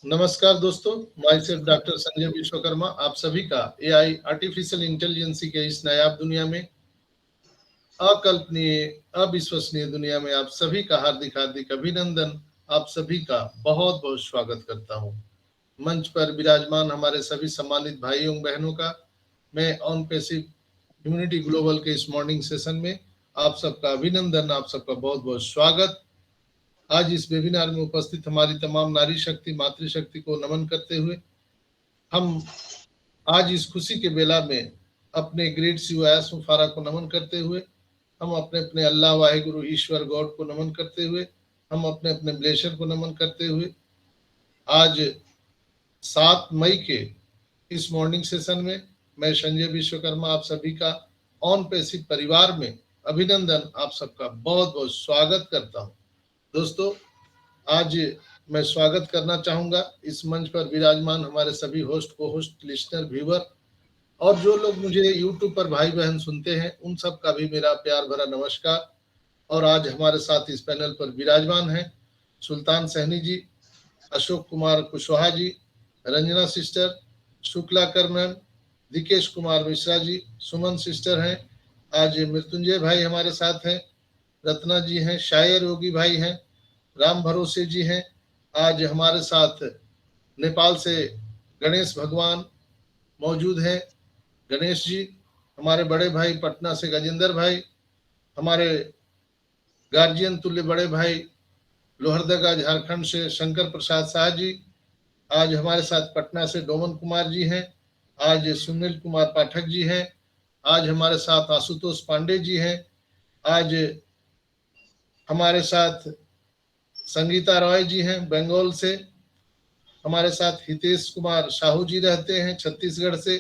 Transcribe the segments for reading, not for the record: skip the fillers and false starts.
नमस्कार दोस्तों, my self doctor Sanjay Vishwakarma आप सभी का एआई आर्टिफिशियल इंटेलिजेंसी के इस नायाब दुनिया में, अकल्पनीय, अविश्वसनीय दुनिया में आप सभी का हार्दिक हार्दिक अभिनंदन। आप सभी का बहुत बहुत स्वागत करता हूं। मंच पर विराजमान हमारे सभी सम्मानित भाइयों बहनों का मैं ऑन पैसिव इम्यूनिटी ग्लोबल के इस मॉर्निंग सेशन में आप सबका अभिनंदन, आप सबका बहुत बहुत स्वागत। आज इस वेबिनार में उपस्थित हमारी तमाम नारी शक्ति, मातृशक्ति को नमन करते हुए हम आज इस खुशी के बेला में अपने ग्रेट सिवायास मुफारा को नमन करते हुए, हम अपने अपने अल्लाह वाहिगुरु ईश्वर गॉड को नमन करते हुए, हम अपने अपने ब्लेशर को नमन करते हुए आज 7 मई के इस मॉर्निंग सेशन में मैं संजय विश्वकर्मा आप सभी का ऑन पैसिव परिवार में अभिनंदन, आप सबका बहुत बहुत स्वागत करता हूं। दोस्तों, आज मैं स्वागत करना चाहूंगा इस मंच पर विराजमान हमारे सभी होस्ट, को होस्ट, लिस्नर, व्यूअर और जो लोग मुझे यूट्यूब पर भाई बहन सुनते हैं उन सब का भी मेरा प्यार भरा नमस्कार। और आज हमारे साथ इस पैनल पर विराजमान हैं सुल्तान सहनी जी, अशोक कुमार कुशवाहा जी, रंजना सिस्टर, शुक्लाकर मैम, दिकेश कुमार मिश्रा जी, सुमन सिस्टर हैं, आज मृत्युंजय भाई हमारे साथ हैं, रत्ना जी हैं, शायर योगी भाई हैं, राम भरोसे जी हैं, आज हमारे साथ नेपाल से गणेश भगवान मौजूद हैं, गणेश जी, हमारे बड़े भाई पटना से गजेंद्र भाई, हमारे गार्जियन तुल्य बड़े भाई लोहरदगा झारखंड से शंकर प्रसाद शाह जी, आज हमारे साथ पटना से डोमन कुमार जी हैं, आज सुनील कुमार पाठक जी हैं, आज हमारे साथ आशुतोष पांडे जी हैं, आज हमारे साथ संगीता रॉय जी हैं बंगाल से, हमारे साथ हितेश कुमार साहू जी रहते हैं छत्तीसगढ़ से,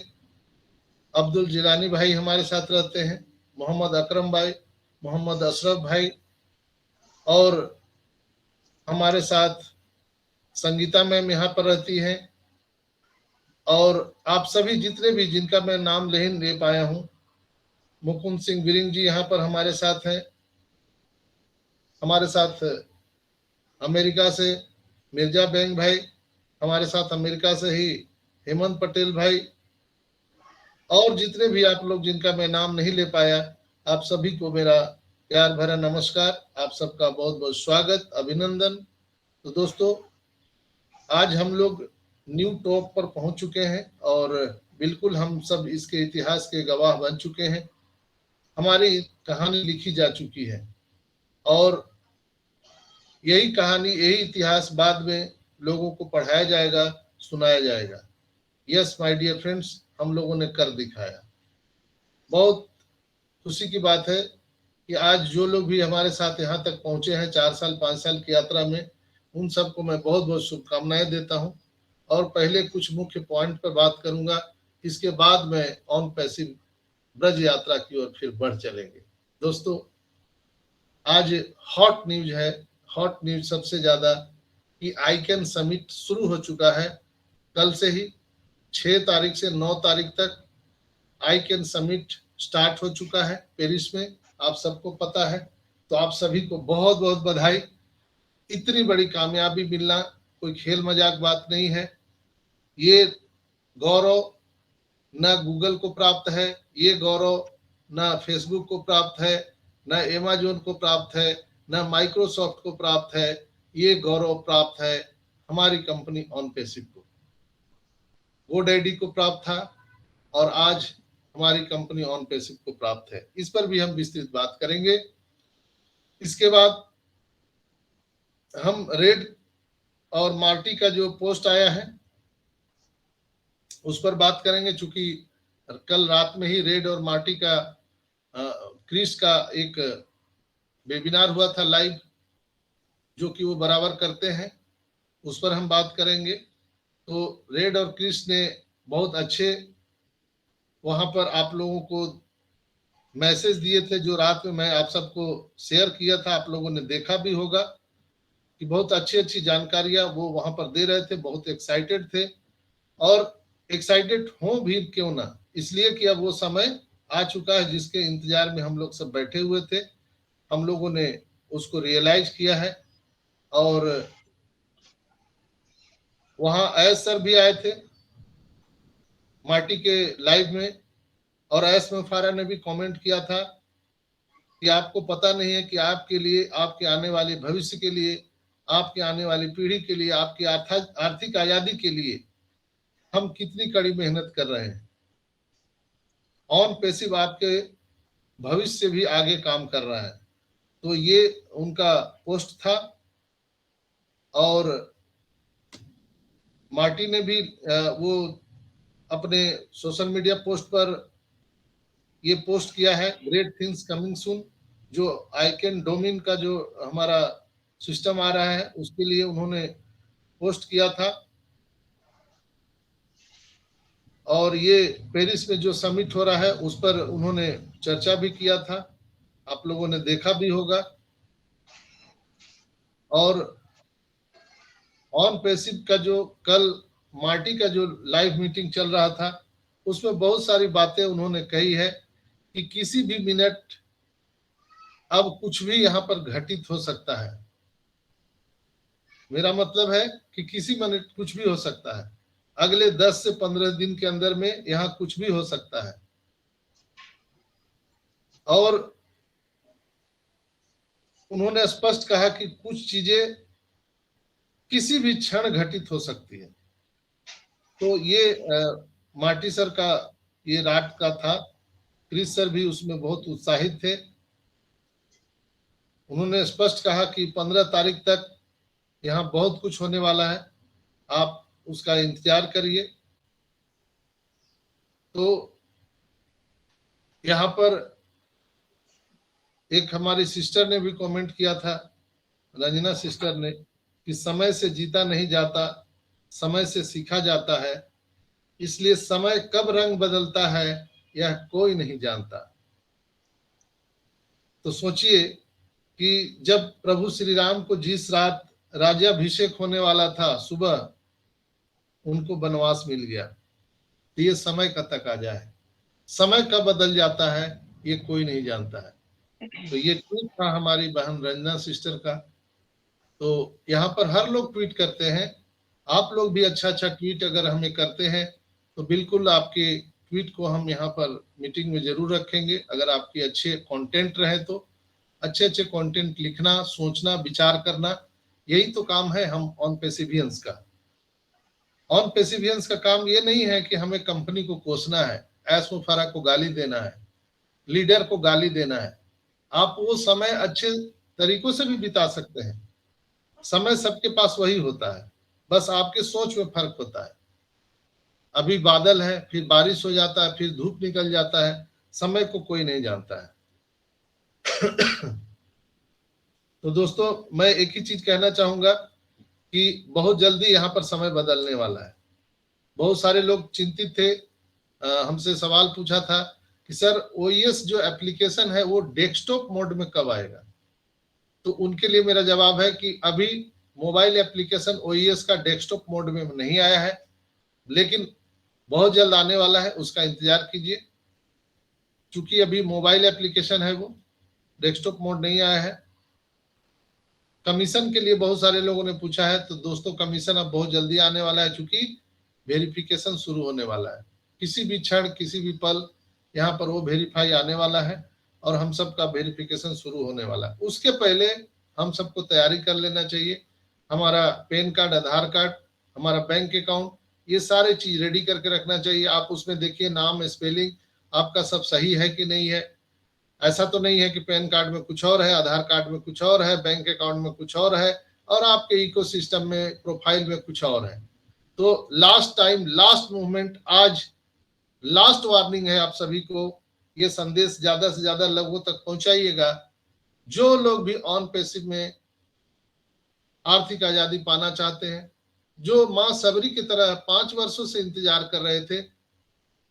अब्दुल जिलानी भाई हमारे साथ रहते हैं, मोहम्मद अकरम भाई, मोहम्मद अशरफ भाई, और हमारे साथ संगीता मैम यहाँ पर रहती हैं, और आप सभी जितने भी जिनका मैं नाम नहीं ले पाया हूँ, मुकुंद सिंह बिरिंग जी यहाँ पर हमारे साथ हैं, हमारे साथ अमेरिका से मिर्जा बेंग भाई, हमारे साथ अमेरिका से ही हेमंत पटेल भाई, और जितने भी आप लोग जिनका मैं नाम नहीं ले पाया, आप सभी को मेरा प्यार भरा नमस्कार, आप सबका बहुत बहुत स्वागत, अभिनंदन। तो दोस्तों, आज हम लोग न्यू टॉप पर पहुंच चुके हैं और बिल्कुल हम सब इसके इतिहास के गवाह बन चुके हैं। हमारी कहानी लिखी जा चुकी है और यही कहानी, यही इतिहास बाद में लोगों को पढ़ाया जाएगा, सुनाया जाएगा। यस माय डियर फ्रेंड्स, हम लोगों ने कर दिखाया। बहुत खुशी की बात है कि आज जो लोग भी हमारे साथ यहाँ तक पहुंचे हैं 4 साल 5 साल की यात्रा में, उन सबको मैं बहुत बहुत शुभकामनाएं देता हूं। और पहले कुछ मुख्य पॉइंट पर बात करूंगा, इसके बाद मैं ऑन पैसिव ब्रज यात्रा की ओर फिर बढ़ चलेंगे। दोस्तों, आज हॉट न्यूज है, हॉट न्यूज सबसे ज्यादा कि आईकैन समिट शुरू हो चुका है। कल से ही 6 तारीख से 9 तारीख तक आईकैन समिट स्टार्ट हो चुका है पेरिस में, आप सबको पता है। तो आप सभी को बहुत बहुत बधाई। इतनी बड़ी कामयाबी मिलना कोई खेल मजाक बात नहीं है। ये गौरव न गूगल को प्राप्त है, ये गौरव न फेसबुक को प्राप्त है, न अमेजोन को प्राप्त है, न माइक्रोसॉफ्ट को प्राप्त है। ये गौरव प्राप्त है हमारी कंपनी ऑन पैसिव को, गोडैडी को प्राप्त था और आज हमारी कंपनी ऑन पैसिव को प्राप्त है। इस पर भी हम विस्तृत बात करेंगे। इसके बाद हम रेड और मार्टी का जो पोस्ट आया है उस पर बात करेंगे, चूंकि कल रात में ही रेड और मार्टी का क्रिस का एक वेबिनार हुआ था लाइव, जो कि वो बराबर करते हैं, उस पर हम बात करेंगे। तो रेड और क्रिस ने बहुत अच्छे वहां पर आप लोगों को मैसेज दिए थे, जो रात में मैं आप सबको शेयर किया था, आप लोगों ने देखा भी होगा कि बहुत अच्छी अच्छी जानकारियां वो वहां पर दे रहे थे। बहुत एक्साइटेड थे, और एक्साइटेड हो भी क्यों ना, इसलिए कि अब वो समय आ चुका है जिसके इंतजार में हम लोग सब बैठे हुए थे। हम लोगों ने उसको रियलाइज किया है और वहां ऐस सर भी आए थे माटी के लाइव में, और ऐस में फारा ने भी कमेंट किया था कि आपको पता नहीं है कि आपके लिए, आपके आने वाले भविष्य के लिए, आपके आने वाली पीढ़ी के लिए, आपकी आर्थिक आजादी के लिए हम कितनी कड़ी मेहनत कर रहे हैं। ऑन पैसिव आपके भविष्य से भी आगे काम कर रहा है। तो ये उनका पोस्ट था। और मार्टी ने भी वो अपने सोशल मीडिया पोस्ट पर ये पोस्ट किया है, ग्रेट थिंग्स कमिंग सून, जो आइकन डोमिन का जो हमारा सिस्टम आ रहा है उसके लिए उन्होंने पोस्ट किया था। और ये पेरिस में जो समिट हो रहा है उस पर उन्होंने चर्चा भी किया था, आप लोगों ने देखा भी होगा। और ऑन पैसिव का जो कल मार्टी का जो लाइव मीटिंग चल रहा था उसमें बहुत सारी बातें उन्होंने कही है कि किसी भी मिनट अब कुछ भी यहाँ पर घटित हो सकता है। मेरा मतलब है कि किसी मिनट कुछ भी हो सकता है, अगले 10 से 15 दिन के अंदर में यहाँ कुछ भी हो सकता है। और उन्होंने स्पष्ट कहा कि कुछ चीजें किसी भी क्षण घटित हो सकती है। तो ये मार्टी सर का ये रात का था। क्रिस सर भी उसमें बहुत उत्साहित थे। उन्होंने स्पष्ट कहा कि 15 तारीख तक यहाँ बहुत कुछ होने वाला है, आप उसका इंतजार करिए। तो यहाँ पर एक हमारी सिस्टर ने भी कमेंट किया था, रंजना सिस्टर ने, कि समय से जीता नहीं जाता, समय से सीखा जाता है, इसलिए समय कब रंग बदलता है यह कोई नहीं जानता। तो सोचिए कि जब प्रभु श्री राम को जिस रात राज्याभिषेक होने वाला था सुबह, उनको वनवास मिल गया। तो ये समय का तकाजा है, समय कब बदल जाता है ये कोई नहीं जानता है। तो ये ट्वीट था हमारी बहन रंजना सिस्टर का। तो यहाँ पर हर लोग ट्वीट करते हैं, आप लोग भी अच्छा अच्छा ट्वीट अगर हमें करते हैं तो बिल्कुल आपके ट्वीट को हम यहाँ पर मीटिंग में जरूर रखेंगे। अगर आपके अच्छे कंटेंट रहे तो अच्छे अच्छे कंटेंट लिखना, सोचना, विचार करना, यही तो काम है हम ऑन पेसिवियंस का। ऑन पेसिवियंस का काम ये नहीं है कि हमें कंपनी को कोसना है, ऐश मुफारा को गाली देना है, लीडर को गाली देना है। आप वो समय अच्छे तरीकों से भी बिता सकते हैं। समय सबके पास वही होता है, बस आपके सोच में फर्क होता है। अभी बादल है, फिर बारिश हो जाता है, फिर धूप निकल जाता है, समय को कोई नहीं जानता है। तो दोस्तों मैं एक ही चीज कहना चाहूंगा कि बहुत जल्दी यहाँ पर समय बदलने वाला है। बहुत सारे लोग चिंतित थे, हमसे सवाल पूछा था कि सर ओईएस जो एप्लीकेशन है वो डेस्कटॉप मोड में कब आएगा। तो उनके लिए मेरा जवाब है कि अभी मोबाइल एप्लीकेशन ओईएस का डेस्कटॉप मोड में नहीं आया है, लेकिन बहुत जल्द आने वाला है, उसका इंतजार कीजिए। चूंकि अभी मोबाइल एप्लीकेशन है वो डेस्कटॉप मोड नहीं आया है। कमीशन के लिए बहुत सारे लोगों ने पूछा है, तो दोस्तों कमीशन अब बहुत जल्दी आने वाला है, चूंकि वेरिफिकेशन शुरू होने वाला है। किसी भी क्षण, किसी भी पल यहाँ पर वो वेरीफाई आने वाला है और हम सबका वेरिफिकेशन शुरू होने वाला है। उसके पहले हम सबको तैयारी कर लेना चाहिए। हमारा पैन कार्ड, आधार कार्ड, हमारा बैंक अकाउंट, ये सारे चीज रेडी करके रखना चाहिए। आप उसमें देखिए नाम, स्पेलिंग आपका सब सही है कि नहीं है। ऐसा तो नहीं है कि पैन कार्ड में कुछ और है, आधार कार्ड में कुछ और है, बैंक अकाउंट में कुछ और है और आपके इकोसिस्टम में, प्रोफाइल में कुछ और है। तो लास्ट टाइम, लास्ट मूवमेंट, आज लास्ट वार्निंग है आप सभी को। ये संदेश ज्यादा से ज्यादा लोगों तक पहुंचाइएगा। जो लोग भी ऑन पैसिव में आर्थिक आजादी पाना चाहते हैं, जो मां सबरी की तरह 5 वर्षों से इंतजार कर रहे थे,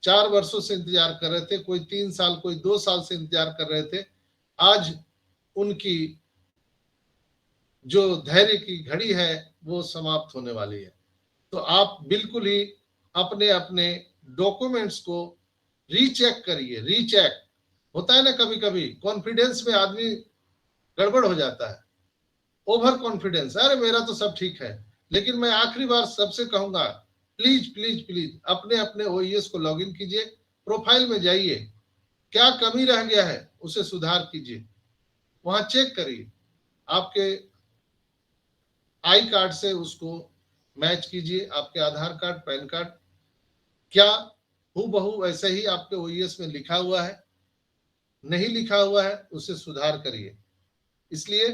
4 वर्षों से इंतजार कर रहे थे, कोई 3 साल, कोई 2 साल से इंतजार कर रहे थे, आज उनकी जो धैर्य की घड़ी है वो समाप्त होने वाली है। तो आप बिल्कुल ही अपने अपने डॉक्यूमेंट्स को रीचेक करिए। रीचेक होता है ना, कभी कभी कॉन्फिडेंस में आदमी गड़बड़ हो जाता है, ओवर कॉन्फिडेंस, अरे मेरा तो सब ठीक है, लेकिन मैं आखिरी बार सबसे कहूंगा, प्लीज प्लीज प्लीज अपने अपने ओईएस को लॉगिन कीजिए, प्रोफाइल में जाइए, क्या कमी रह गया है उसे सुधार कीजिए, वहां चेक करिए, आपके आई कार्ड से उसको मैच कीजिए, आपके आधार कार्ड, पैन कार्ड, क्या हूबहू वैसे ही आपके ओईएस में लिखा हुआ है, नहीं लिखा हुआ है उसे सुधार करिए। इसलिए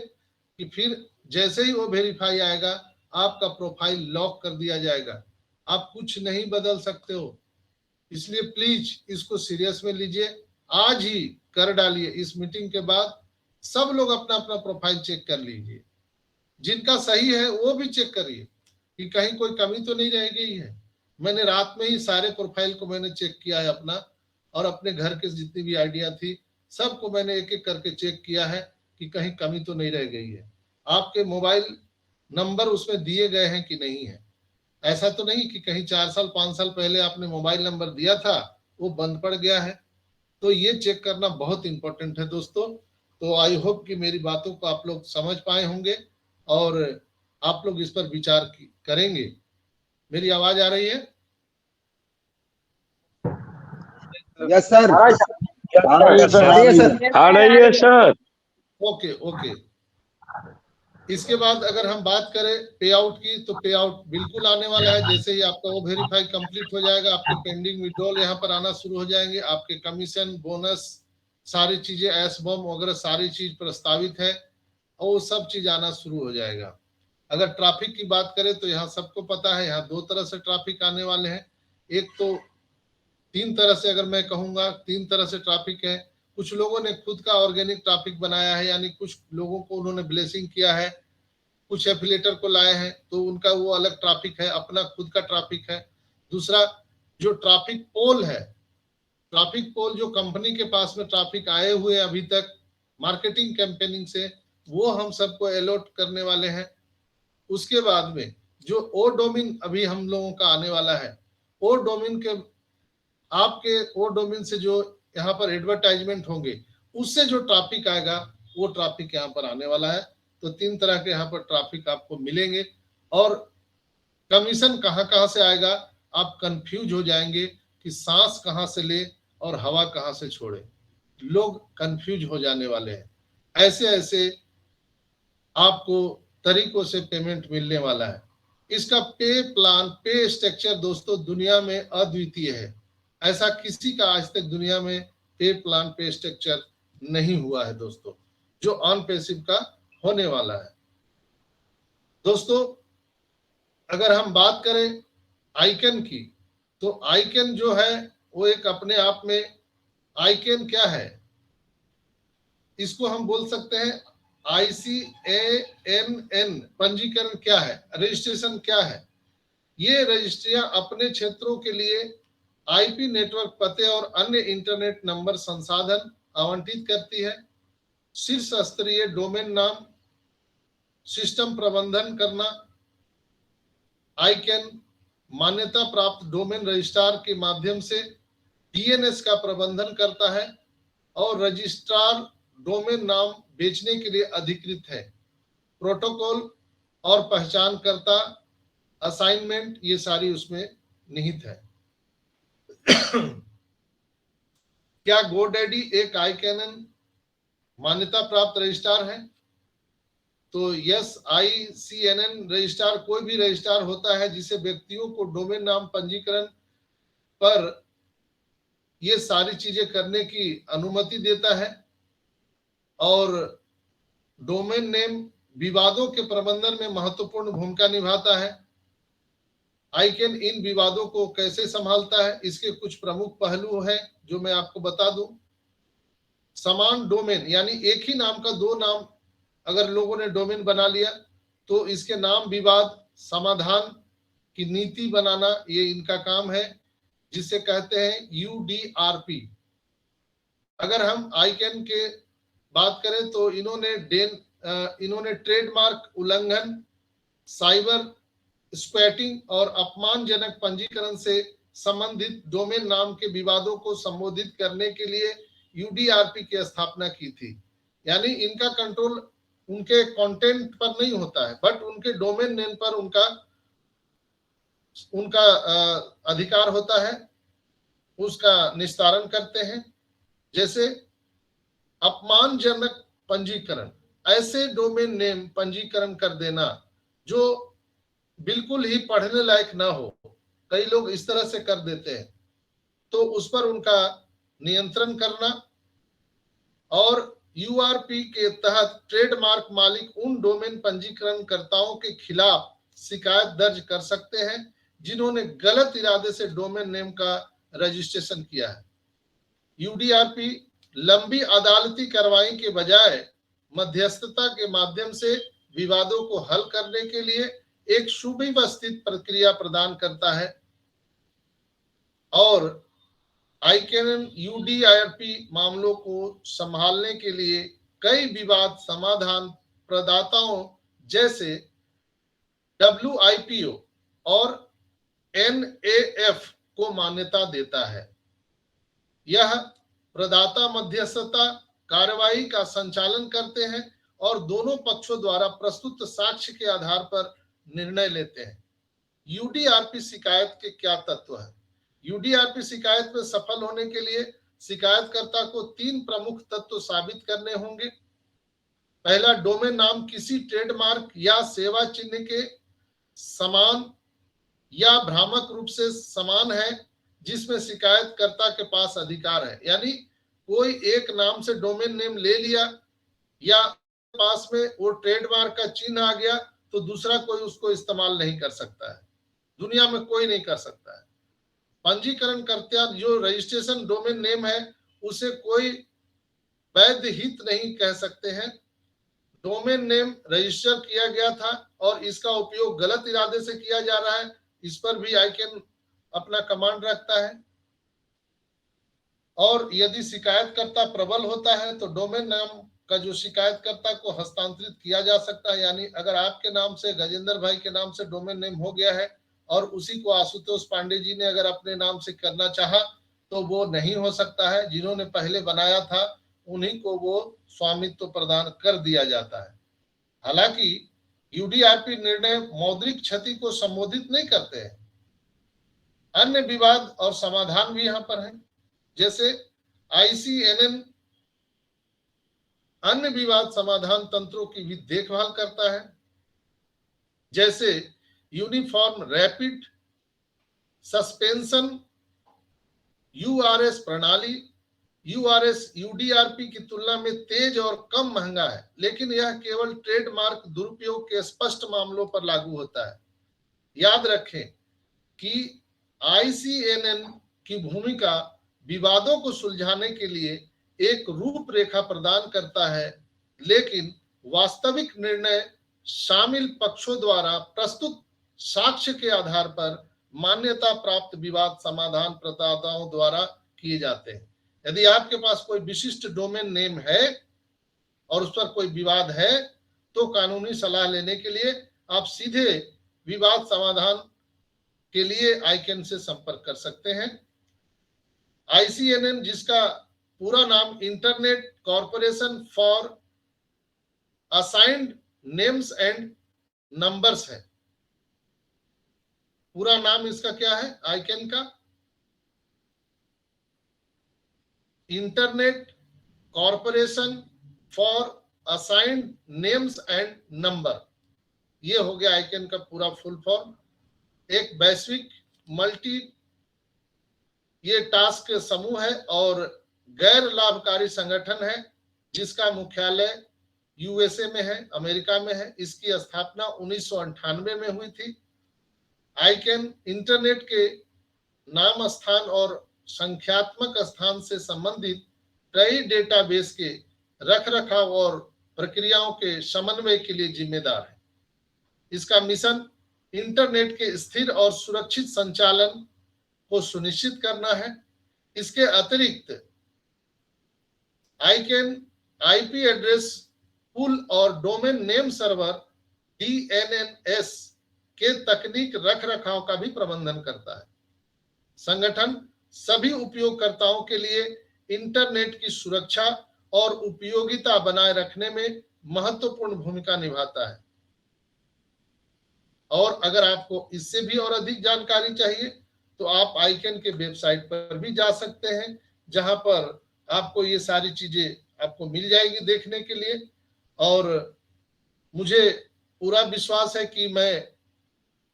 कि फिर जैसे ही वो वेरीफाई आएगा आपका प्रोफाइल लॉक कर दिया जाएगा, आप कुछ नहीं बदल सकते हो। इसलिए प्लीज इसको सीरियस में लीजिए, आज ही कर डालिए। इस मीटिंग के बाद सब लोग अपना अपना प्रोफाइल चेक कर लीजिए, जिनका सही है वो भी चेक करिए कि कहीं कोई कमी तो नहीं रह गई है। मैंने रात में ही सारे प्रोफाइल को मैंने चेक किया है अपना, और अपने घर के जितनी भी आइडिया थी सबको मैंने एक एक करके चेक किया है कि कहीं कमी तो नहीं रह गई है। आपके मोबाइल नंबर उसमें दिए गए हैं कि नहीं है, ऐसा तो नहीं कि कहीं 4 साल 5 साल पहले आपने मोबाइल नंबर दिया था वो बंद पड़ गया है। तो ये चेक करना बहुत इंपॉर्टेंट है दोस्तों। तो आई होप कि मेरी बातों को आप लोग समझ पाए होंगे और आप लोग इस पर विचार करेंगे। मेरी आवाज आ रही है? यस सर, आ रही है सर। आ रही है सर। Okay okay. इसके बाद अगर हम बात करें पे आउट की, तो पे आउट बिल्कुल आने वाला है। जैसे ही आपका वो वेरीफाई कंप्लीट हो जाएगा, आपके पेंडिंग विड्रॉल यहाँ पर आना शुरू हो जाएंगे, आपके कमीशन, बोनस, सारी चीजें, एस बम वगैरह सारी चीज प्रस्तावित है और वो सब चीज आना शुरू हो जाएगा। अगर ट्रैफिक की बात करें तो यहाँ सबको पता है, यहाँ 2 तरह से ट्रैफिक आने वाले हैं। एक तो 3 तरह से, अगर मैं कहूंगा 3 तरह से ट्रैफिक है। कुछ लोगों ने खुद का ऑर्गेनिक ट्रैफिक बनाया है, यानी कुछ लोगों को उन्होंने ब्लेसिंग किया है, कुछ एफिलेटर को लाए हैं, तो उनका वो अलग ट्रैफिक है, अपना खुद का ट्रैफिक है। दूसरा जो ट्रैफिक पोल है, ट्रैफिक पोल जो कंपनी के पास में ट्रैफिक आए हुए अभी तक मार्केटिंग कैंपेनिंग से, वो हम सबको अलॉट करने वाले हैं। उसके बाद में जो ओ डोमेन अभी हम लोगों का आने वाला है, ओ डोमेन के, आपके ओ डोमेन से जो यहाँ पर एडवर्टाइजमेंट होंगे उससे जो ट्रैफिक आएगा वो ट्रैफिक यहाँ पर आने वाला है। तो 3 तरह के यहाँ पर ट्रैफिक आपको मिलेंगे। और कमीशन कहाँ कहाँ से आएगा, आप कंफ्यूज हो जाएंगे कि सांस कहाँ से ले और हवा कहाँ से छोड़े, लोग कंफ्यूज हो जाने वाले हैं। ऐसे ऐसे आपको तरीकों से पेमेंट मिलने वाला है। इसका पे प्लान, पे स्ट्रक्चर दोस्तों दुनिया में अद्वितीय है। ऐसा किसी का आज तक दुनिया में पे प्लान, पे स्ट्रक्चर नहीं हुआ है दोस्तों, जो ऑन पैसिव का होने वाला है। दोस्तों अगर हम बात करें आइकन की, तो आइकन जो है वो एक अपने आप में, आइकन क्या है, इसको हम बोल सकते हैं ICANN। पंजीकरण क्या है, रजिस्ट्रेशन क्या है? ये रजिस्ट्रियां अपने क्षेत्रों के लिए आईपी नेटवर्क पते और अन्य इंटरनेट नंबर संसाधन आवंटित करती है। शीर्ष स्तरीय डोमेन नाम सिस्टम प्रबंधन करना, आइकन मान्यता प्राप्त डोमेन रजिस्ट्रार के माध्यम से डीएनएस का प्रबंधन करता है और रजिस्ट्रार डोमेन नाम बेचने के लिए अधिकृत है। प्रोटोकॉल और पहचानकर्ता असाइनमेंट ये सारी उसमें निहित है। क्या गोडैडी एक आईकैनन मान्यता प्राप्त रजिस्ट्रार है? तो यस, ICANN रजिस्ट्रार कोई भी रजिस्ट्रार होता है जिसे व्यक्तियों को डोमेन नाम पंजीकरण पर ये सारी चीजें करने की अनुमति देता है और डोमेन नेम विवादों के प्रबंधन में महत्वपूर्ण भूमिका निभाता है। आइकन इन विवादों को कैसे संभालता है, इसके कुछ प्रमुख पहलू हैं जो मैं आपको बता दूं। समान डोमेन, यानी एक ही नाम का 2 नाम अगर लोगों ने डोमेन बना लिया तो इसके नाम विवाद समाधान की नीति बनाना ये इनका काम है, जिसे कहते हैं UDRP। अगर हम आइकन के बात करें तो इन्होंने ट्रेडमार्क उल्लंघन, साइबर स्क्वैटिंग और अपमानजनक पंजीकरण से संबंधित डोमेन नाम के विवादों को संबोधित करने के लिए UDRP की स्थापना की थी। यानी इनका कंट्रोल उनके कंटेंट पर नहीं होता है, बट उनके डोमेन नेम पर उनका अधिकार होता है, उसका निस्तारण करते हैं। जैसे अपमानजनक पंजीकरण, ऐसे डोमेन नेम पंजीकरण कर देना जो बिल्कुल ही पढ़ने लायक ना हो, कई लोग इस तरह से कर देते हैं, तो उस पर उनका नियंत्रण करना। और यूआरपी के तहत ट्रेडमार्क मालिक उन डोमेन पंजीकरणकर्ताओं के खिलाफ शिकायत दर्ज कर सकते हैं जिन्होंने गलत इरादे से डोमेन नेम का रजिस्ट्रेशन किया है। यूडीआरपी लंबी अदालती कार्रवाई के बजाय मध्यस्थता के माध्यम से विवादों को हल करने के लिए एक सुव्यवस्थित प्रक्रिया प्रदान करता है। और आईकेन यूडीआरपी मामलों को संभालने के लिए कई विवाद समाधान प्रदाताओं जैसे WIPO और NAF को मान्यता देता है। यह प्रदाता मध्यस्थता कार्रवाई का संचालन करते हैं और दोनों पक्षों द्वारा प्रस्तुत साक्ष्य के आधार पर निर्णय लेते हैं। यूडीआरपी शिकायत के क्या तत्व हैं? यूडीआरपी शिकायत में सफल होने के लिए शिकायतकर्ता को 3 प्रमुख तत्व साबित करने होंगे। पहला, डोमेन नाम किसी ट्रेडमार्क या सेवा चिन्ह के समान या भ्रामक रूप से समान है जिसमें शिकायतकर्ता के पास अधिकार है। यानी कोई एक नाम से डोमेन नेम ले लिया या पास में वो ट्रेडमार्क का चिन्ह आ गया तो दूसरा कोई उसको इस्तेमाल नहीं कर सकता है, दुनिया में कोई नहीं कर सकता है। पंजीकरणकर्ता जो रजिस्ट्रेशन डोमेन नेम है उसे कोई वैध हित नहीं कह सकते हैं। डोमेन नेम रजिस्टर किया गया था और इसका उपयोग गलत इरादे से किया जा रहा है, इस पर भी आईकेन अपना कमांड रखता है। और यदि शिकायतकर्ता प्रबल होता है तो डोमेन नाम का जो शिकायतकर्ता को हस्तांतरित किया जा सकता है। यानी अगर आपके नाम से, गजेंद्र भाई के नाम से डोमेन नेम हो गया है और उसी को आशुतोष पांडे जी ने अगर अपने नाम से करना चाहा तो वो नहीं हो सकता है। जिन्होंने पहले बनाया था उन्हीं को वो स्वामित्व प्रदान कर दिया जाता है। हालांकि यूडीआरपी निर्णय मौद्रिक क्षति को संबोधित नहीं करते हैं। अन्य विवाद और समाधान भी यहाँ पर है। जैसे ICNN अन्य विवाद समाधान तंत्रों की भी देखभाल करता है, जैसे यूनिफॉर्म रैपिड सस्पेंशन URS प्रणाली। URS UDRP की तुलना में तेज और कम महंगा है, लेकिन यह केवल ट्रेडमार्क दुरुपयोग के स्पष्ट मामलों पर लागू होता है। याद रखें कि ICNN की भूमिका विवादों को सुलझाने के लिए एक रूपरेखा प्रदान करता है, लेकिन वास्तविक निर्णय शामिल पक्षों द्वारा प्रस्तुत साक्ष्य के आधार पर मान्यता प्राप्त विवाद समाधान प्रदाताओं द्वारा किए जाते हैं। यदि आपके पास कोई विशिष्ट डोमेन नेम है और उस पर कोई विवाद है तो कानूनी सलाह लेने के लिए आप सीधे विवाद समाधान के लिए आईकेन से संपर्क कर सकते हैं। ICNN, जिसका पूरा नाम internet corporation for assigned names and numbers है। पूरा नाम इसका क्या है आईकेन का? Internet corporation for assigned names and number, ये हो गया आईकेन का पूरा फुल फॉर्म। एक वैश्विक मल्टी ये टास्क समूह है और गैर लाभकारी संगठन है जिसका मुख्यालय USA में है, अमेरिका में है। इसकी स्थापना 1998 में हुई थी। आईकेन इंटरनेट के नाम स्थान और संख्यात्मक स्थान से संबंधित कई डेटाबेस के रखरखाव और प्रक्रियाओं के समन्वय के लिए जिम्मेदार है। इसका मिशन इंटरनेट के स्थिर और सुरक्षित संचालन को सुनिश्चित करना है। इसके अतिरिक्त आईकेन IP एड्रेस पूल और डोमेन नेम सर्वर DNS के तकनीक रखरखाव का भी प्रबंधन करता है। संगठन सभी उपयोगकर्ताओं के लिए इंटरनेट की सुरक्षा और उपयोगिता बनाए रखने में महत्वपूर्ण भूमिका निभाता है। और अगर आपको इससे भी और अधिक जानकारी चाहिए तो आप आईकैन के वेबसाइट पर भी जा सकते हैं, जहां पर आपको ये सारी चीजें आपको मिल जाएगी देखने के लिए। और मुझे पूरा विश्वास है कि मैं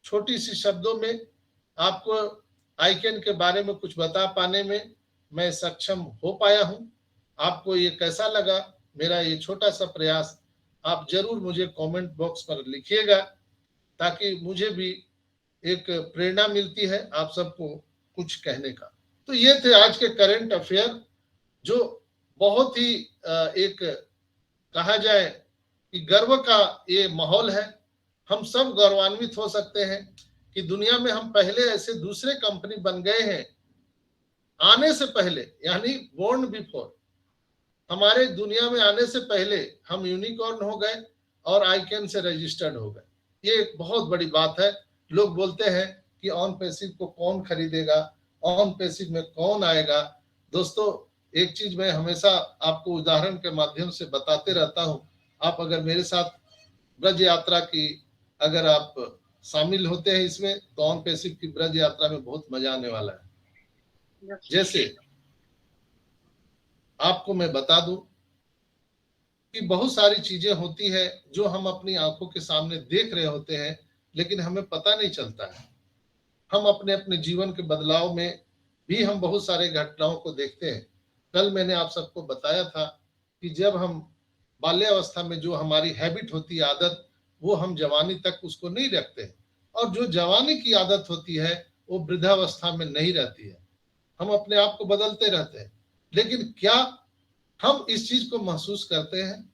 छोटी सी शब्दों में आपको आईकैन के बारे में कुछ बता पाने में मैं सक्षम हो पाया हूं। आपको ये कैसा लगा मेरा ये छोटा सा प्रयास, आप जरूर मुझे कमेंट बॉक्स पर लिखिएगा, ताकि मुझे भी एक प्रेरणा मिलती है आप सबको कुछ कहने का। तो ये थे आज के करंट अफेयर, जो बहुत ही एक कहा जाए कि गर्व का ये माहौल है। हम सब गौरवान्वित हो सकते हैं कि दुनिया में हम पहले ऐसे दूसरे कंपनी बन गए हैं आने से पहले, यानी बोर्न बिफोर, हमारे दुनिया में आने से पहले हम यूनिकॉर्न हो गए और आईकैन से रजिस्टर्ड हो गए। ये एक बहुत बड़ी बात है। लोग बोलते हैं कि ऑन पैसिव को कौन खरीदेगा, ऑन पैसिव में कौन आएगा। दोस्तों, एक चीज मैं हमेशा आपको उदाहरण के माध्यम से बताते रहता हूं। आप अगर मेरे साथ ब्रज यात्रा की अगर आप शामिल होते हैं इसमें, तो ऑन पैसिव की ब्रज यात्रा में बहुत मजा आने वाला है। जैसे आपको मैं बता दूं कि बहुत सारी चीजें होती है जो हम अपनी आंखों के सामने देख रहे होते हैं, लेकिन हमें पता नहीं चलता है। हम अपने अपने जीवन के बदलाव में भी हम बहुत सारे घटनाओं को देखते हैं। कल मैंने आप सबको बताया था कि जब हम बाल्यावस्था में जो हमारी हैबिट होती है, आदत, वो हम जवानी तक उसको नहीं रखते, और जो जवानी की आदत होती है वो वृद्धावस्था में नहीं रहती है। हम अपने आप को बदलते रहते हैं, लेकिन क्या हम इस चीज को महसूस करते हैं?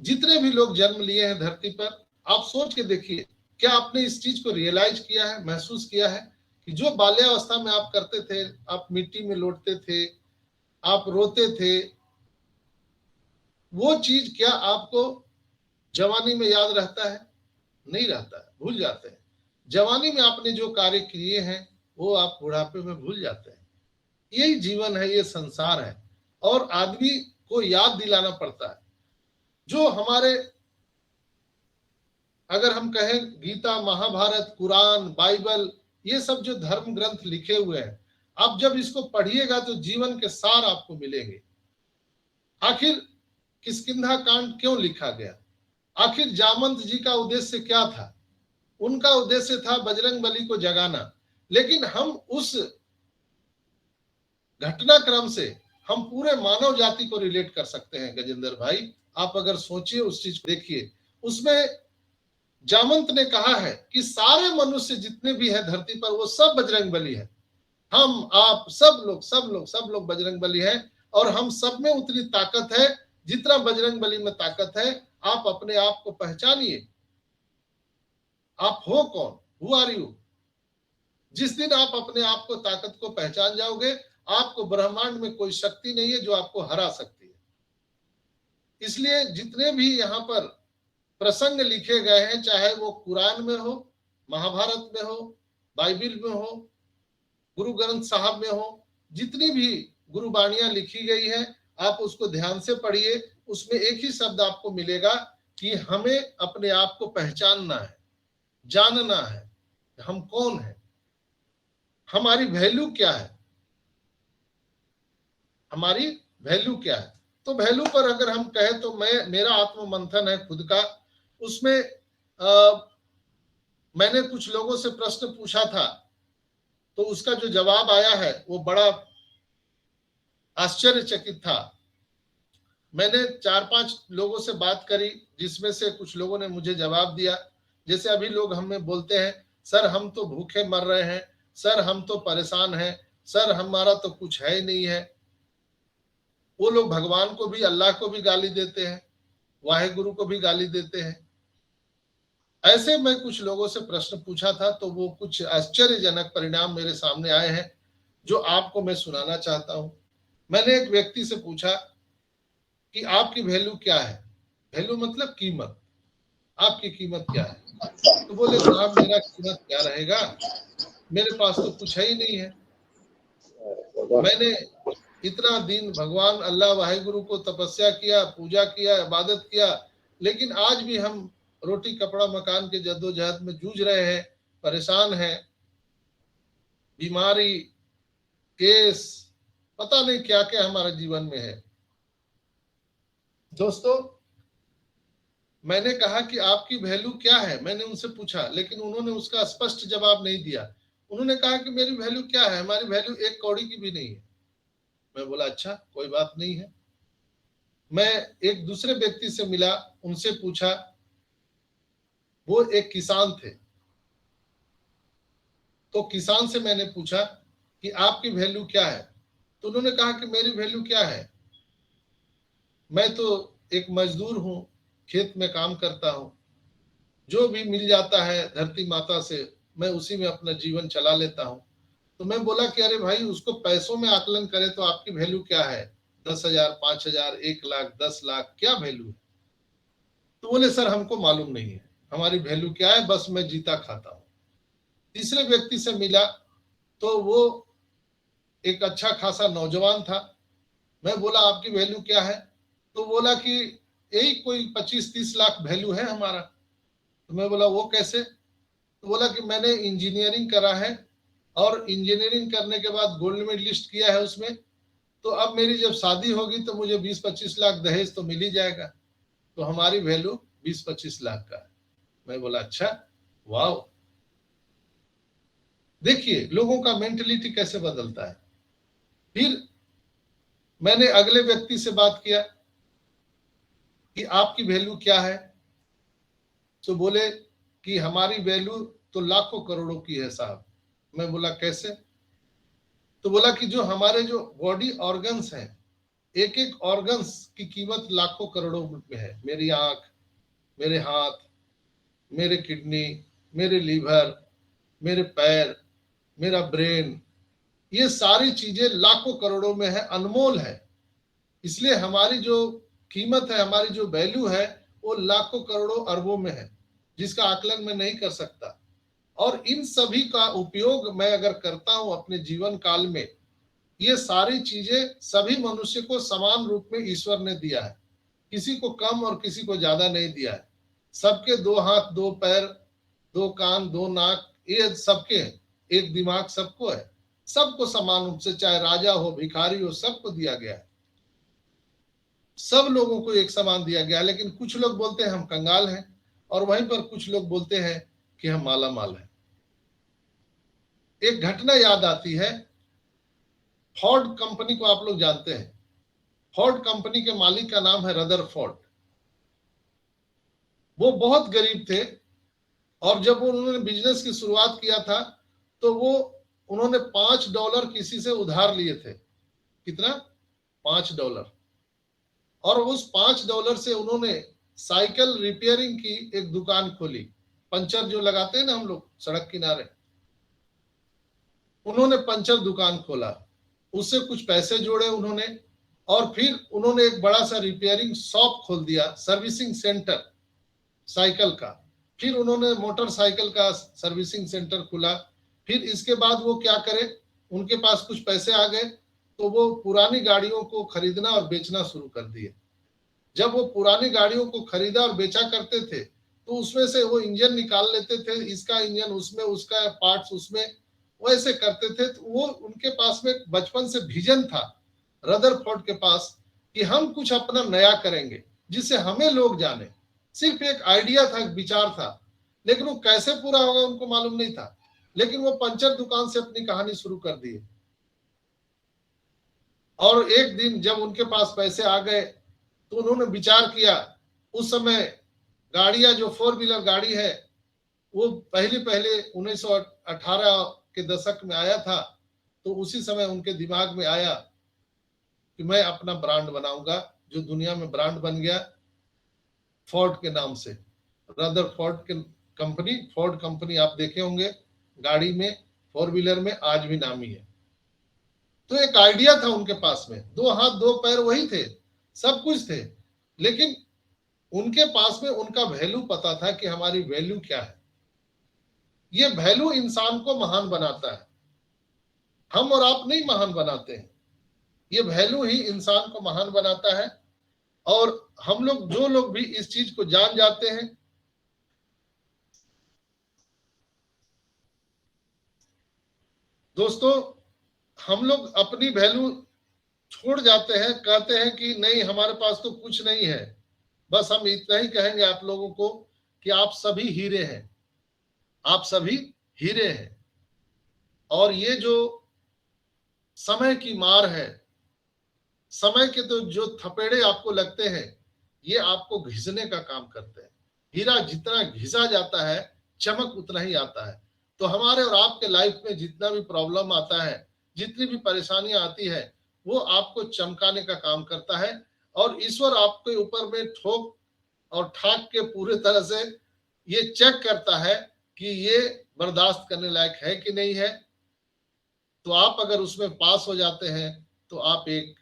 जितने भी लोग जन्म लिए हैं धरती पर, आप सोच के देखिए, क्या आपने इस चीज को रियलाइज किया है, महसूस किया है कि जो बाल्यावस्था में आप करते थे, आप मिट्टी में लौटते थे, आप रोते थे, वो चीज क्या आपको जवानी में याद रहता है? नहीं रहता है, भूल जाते हैं। जवानी में आपने जो कार्य किए हैं वो आप बुढ़ापे में भूल जाते हैं। यही जीवन है, ये संसार है, और आदमी को याद दिलाना पड़ता है। जो हमारे, अगर हम कहें गीता, महाभारत, कुरान, बाइबल, ये सब जो धर्म ग्रंथ लिखे हुए हैं, आप जब इसको पढ़िएगा तो जीवन के सार आपको मिलेंगे। आखिर किष्किंधा कांड क्यों लिखा गया? आखिर जामवंत जी का उद्देश्य क्या था? उनका उद्देश्य था बजरंगबली को जगाना। लेकिन हम उस घटनाक्रम से हम पूरे मानव जाति को रिलेट कर सकते हैं। गजेंद्र भाई, आप अगर सोचिए, उस चीज को देखिए, उसमें जामवंत ने कहा है कि सारे मनुष्य जितने भी हैं धरती पर वो सब बजरंगबली है। हम, आप, सब लोग बजरंगबली हैं, और हम सब में उतनी ताकत है जितना बजरंगबली में ताकत है। आप अपने आप को पहचानिए, आप हो कौन, हु आर यू। जिस दिन आप अपने आप को, ताकत को पहचान जाओगे, आपको ब्रह्मांड में कोई शक्ति नहीं है जो आपको हरा सकती है। इसलिए जितने भी यहाँ पर प्रसंग लिखे गए हैं, चाहे वो कुरान में हो, महाभारत में हो, बाइबिल में हो, गुरु ग्रंथ साहब में हो, जितनी भी गुरुबाणियां लिखी गई है, आप उसको ध्यान से पढ़िए। उसमें एक ही शब्द आपको मिलेगा कि हमें अपने आप को पहचानना है, जानना है, हम कौन है, हमारी वैल्यू क्या है, हमारी वैल्यू क्या है। तो वैल्यू पर अगर हम कहें तो मेरा आत्म मंथन है खुद का। उसमें मैंने कुछ लोगों से प्रश्न पूछा था, तो उसका जो जवाब आया है वो बड़ा आश्चर्यचकित था। मैंने 4-5 लोगों से बात करी, जिसमें से कुछ लोगों ने मुझे जवाब दिया। जैसे अभी लोग हमें बोलते हैं, सर हम तो भूखे मर रहे हैं, सर हम तो परेशान हैं, सर हमारा तो कुछ है ही नहीं है। वो लोग भगवान को भी, अल्लाह को भी गाली देते हैं, वाहेगुरु को भी गाली देते हैं। ऐसे मैं कुछ लोगों से प्रश्न पूछा था, तो वो कुछ आश्चर्यजनक परिणाम मेरे सामने आए हैं जो आपको मैं सुनाना चाहता हूं। मैंने एक व्यक्ति से पूछा कि आपकी वैल्यू क्या है? वैल्यू मतलब कीमत, आपकी कीमत क्या है? तो बोले साहब मेरा कीमत क्या रहेगा, मेरे पास तो कुछ है ही नहीं है। मैंने इतना दिन भगवान अल्लाह वाहिगुरु को तपस्या किया, पूजा किया, इबादत किया, लेकिन आज भी हम रोटी कपड़ा मकान के जद्दोजहद में जूझ रहे हैं, परेशान हैं, बीमारी, केस, पता नहीं क्या क्या हमारे जीवन में है। दोस्तों, मैंने कहा कि आपकी वैल्यू क्या है, मैंने उनसे पूछा, लेकिन उन्होंने उसका स्पष्ट जवाब नहीं दिया। उन्होंने कहा कि मेरी वैल्यू क्या है, हमारी वैल्यू एक कौड़ी की भी नहीं है। मैं बोला अच्छा, कोई बात नहीं है। मैं एक दूसरे व्यक्ति से मिला, उनसे पूछा, वो एक किसान थे, तो किसान से मैंने पूछा कि आपकी वैल्यू क्या है, तो उन्होंने कहा कि मेरी वैल्यू क्या है, मैं तो एक मजदूर हूं, खेत में काम करता हूं, जो भी मिल जाता है धरती माता से मैं उसी में अपना जीवन चला लेता हूं। तो मैं बोला कि अरे भाई, उसको पैसों में आकलन करें तो आपकी वैल्यू क्या है, 10,000, 5,000, 1,00,000, 10,00,000, क्या वैल्यू है? तो बोले सर हमको मालूम नहीं है हमारी वैल्यू क्या है, बस मैं जीता खाता हूं। तीसरे व्यक्ति से मिला तो वो एक अच्छा खासा नौजवान था। मैं बोला आपकी वैल्यू क्या है, तो बोला कि यही कोई 25-30 लाख वैल्यू है हमारा। तो मैं बोला वो कैसे? तो बोला कि मैंने इंजीनियरिंग करा है और इंजीनियरिंग करने के बाद गोल्ड मेडलिस्ट किया है उसमें, तो अब मेरी जब शादी होगी तो मुझे 20-25 लाख दहेज तो मिल ही जाएगा, तो हमारी वैल्यू 20-25 लाख का है। मैं बोला अच्छा, वाह। देखिए लोगों का मेंटलिटी कैसे बदलता है। फिर मैंने अगले व्यक्ति से बात किया कि आपकी वैल्यू क्या है, तो बोले कि हमारी वैल्यू तो लाखों करोड़ों की है साहब। मैं बोला कैसे? तो बोला कि जो हमारे जो बॉडी ऑर्गन्स हैं, एक एक ऑर्गन्स की कीमत लाखों करोड़ों में है। मेरी आंख, मेरे हाथ, मेरे किडनी, मेरे लीवर, मेरे पैर, मेरा ब्रेन, ये सारी चीजें लाखों करोड़ों में है, अनमोल है। इसलिए हमारी जो कीमत है, हमारी जो वैल्यू है, वो लाखों करोड़ों अरबों में है, जिसका आकलन मैं नहीं कर सकता। और इन सभी का उपयोग मैं अगर करता हूं अपने जीवन काल में, ये सारी चीजें सभी मनुष्य को समान रूप में ईश्वर ने दिया है, किसी को कम और किसी को ज्यादा नहीं दिया है। सबके 2 हाथ, 2 पैर, 2 कान, 2 नाक, ये सबके हैं। एक दिमाग सबको है, सबको समान रूप से, चाहे राजा हो, भिखारी हो, सबको दिया गया है। सब लोगों को एक समान दिया गया। लेकिन कुछ लोग बोलते हैं हम कंगाल हैं, और वहीं पर कुछ लोग बोलते हैं कि हम माला माल हैं। एक घटना याद आती है, फोर्ड कंपनी को आप लोग जानते हैं। फोर्ड कंपनी के मालिक का नाम है रदरफोर्ड। वो बहुत गरीब थे, और जब उन्होंने बिजनेस की शुरुआत किया था तो उन्होंने $5 किसी से उधार लिए थे। कितना? $5। और उस $5 से उन्होंने साइकिल रिपेयरिंग की एक दुकान खोली, पंचर जो लगाते हैं ना हम लोग सड़क किनारे, उन्होंने पंचर दुकान खोला, उससे कुछ पैसे जोड़े उन्होंने, और फिर उन्होंने एक बड़ा सा रिपेयरिंग शॉप खोल दिया, सर्विसिंग सेंटर साइकिल का। फिर उन्होंने मोटरसाइकिल का सर्विसिंग सेंटर खुला। फिर इसके बाद वो क्या करे, उनके पास कुछ पैसे आ गए तो वो पुरानी गाड़ियों को खरीदना और बेचना शुरू कर दिए। जब वो पुरानी गाड़ियों को खरीदा और बेचा करते थे तो उसमें से वो इंजन निकाल लेते थे, इसका इंजन उसमें, उसका पार्ट्स उसमें, वैसे करते थे। तो वो उनके पास में बचपन से विजन था रदरफोर्ड के पास कि हम कुछ अपना नया करेंगे जिससे हमें लोग जाने। सिर्फ एक आइडिया था, एक विचार था, लेकिन वो कैसे पूरा होगा उनको मालूम नहीं था। लेकिन वो पंचर दुकान से अपनी कहानी शुरू कर दी। और एक दिन जब उनके पास पैसे आ गए तो उन्होंने विचार किया। उस समय गाड़ियां, जो 4 व्हीलर गाड़ी है, वो पहले 1918 के दशक में आया था। तो उसी समय उनके दिमाग में आया कि मैं अपना ब्रांड बनाऊंगा, जो दुनिया में ब्रांड बन गया फोर्ड के नाम से। रदरफोर्ड के कंपनी, फोर्ड कंपनी आप देखे होंगे गाड़ी में, 4 व्हीलर में आज भी नामी है। तो एक आइडिया था उनके पास में, 2 हाथ 2 पैर वही थे, सब कुछ थे, लेकिन उनके पास में उनका वैल्यू पता था कि हमारी वैल्यू क्या है। ये वैल्यू इंसान को महान बनाता है, हम और आप नहीं महान बनाते हैं। ये वैल्यू ही इंसान को महान बनाता है। और हम लोग जो लोग भी इस चीज को जान जाते हैं, दोस्तों, हम लोग अपनी वैल्यू छोड़ जाते हैं, कहते हैं कि नहीं हमारे पास तो कुछ नहीं है। बस हम इतना ही कहेंगे आप लोगों को कि आप सभी हीरे हैं, आप सभी हीरे हैं। और ये जो समय की मार है, समय के तो जो थपेड़े आपको लगते हैं, ये आपको घिसने का काम करते हैं। हीरा जितना घिसा जाता है, चमक उतना ही आता है। तो हमारे और आपके लाइफ में जितना भी प्रॉब्लम आता है, जितनी भी परेशानियां आती है, वो आपको चमकाने का काम करता है। और ईश्वर आपके ऊपर में ठोक और ठाक के पूरे तरह से ये चेक करता है कि ये बर्दाश्त करने लायक है कि नहीं है। तो आप अगर उसमें पास हो जाते हैं तो आप एक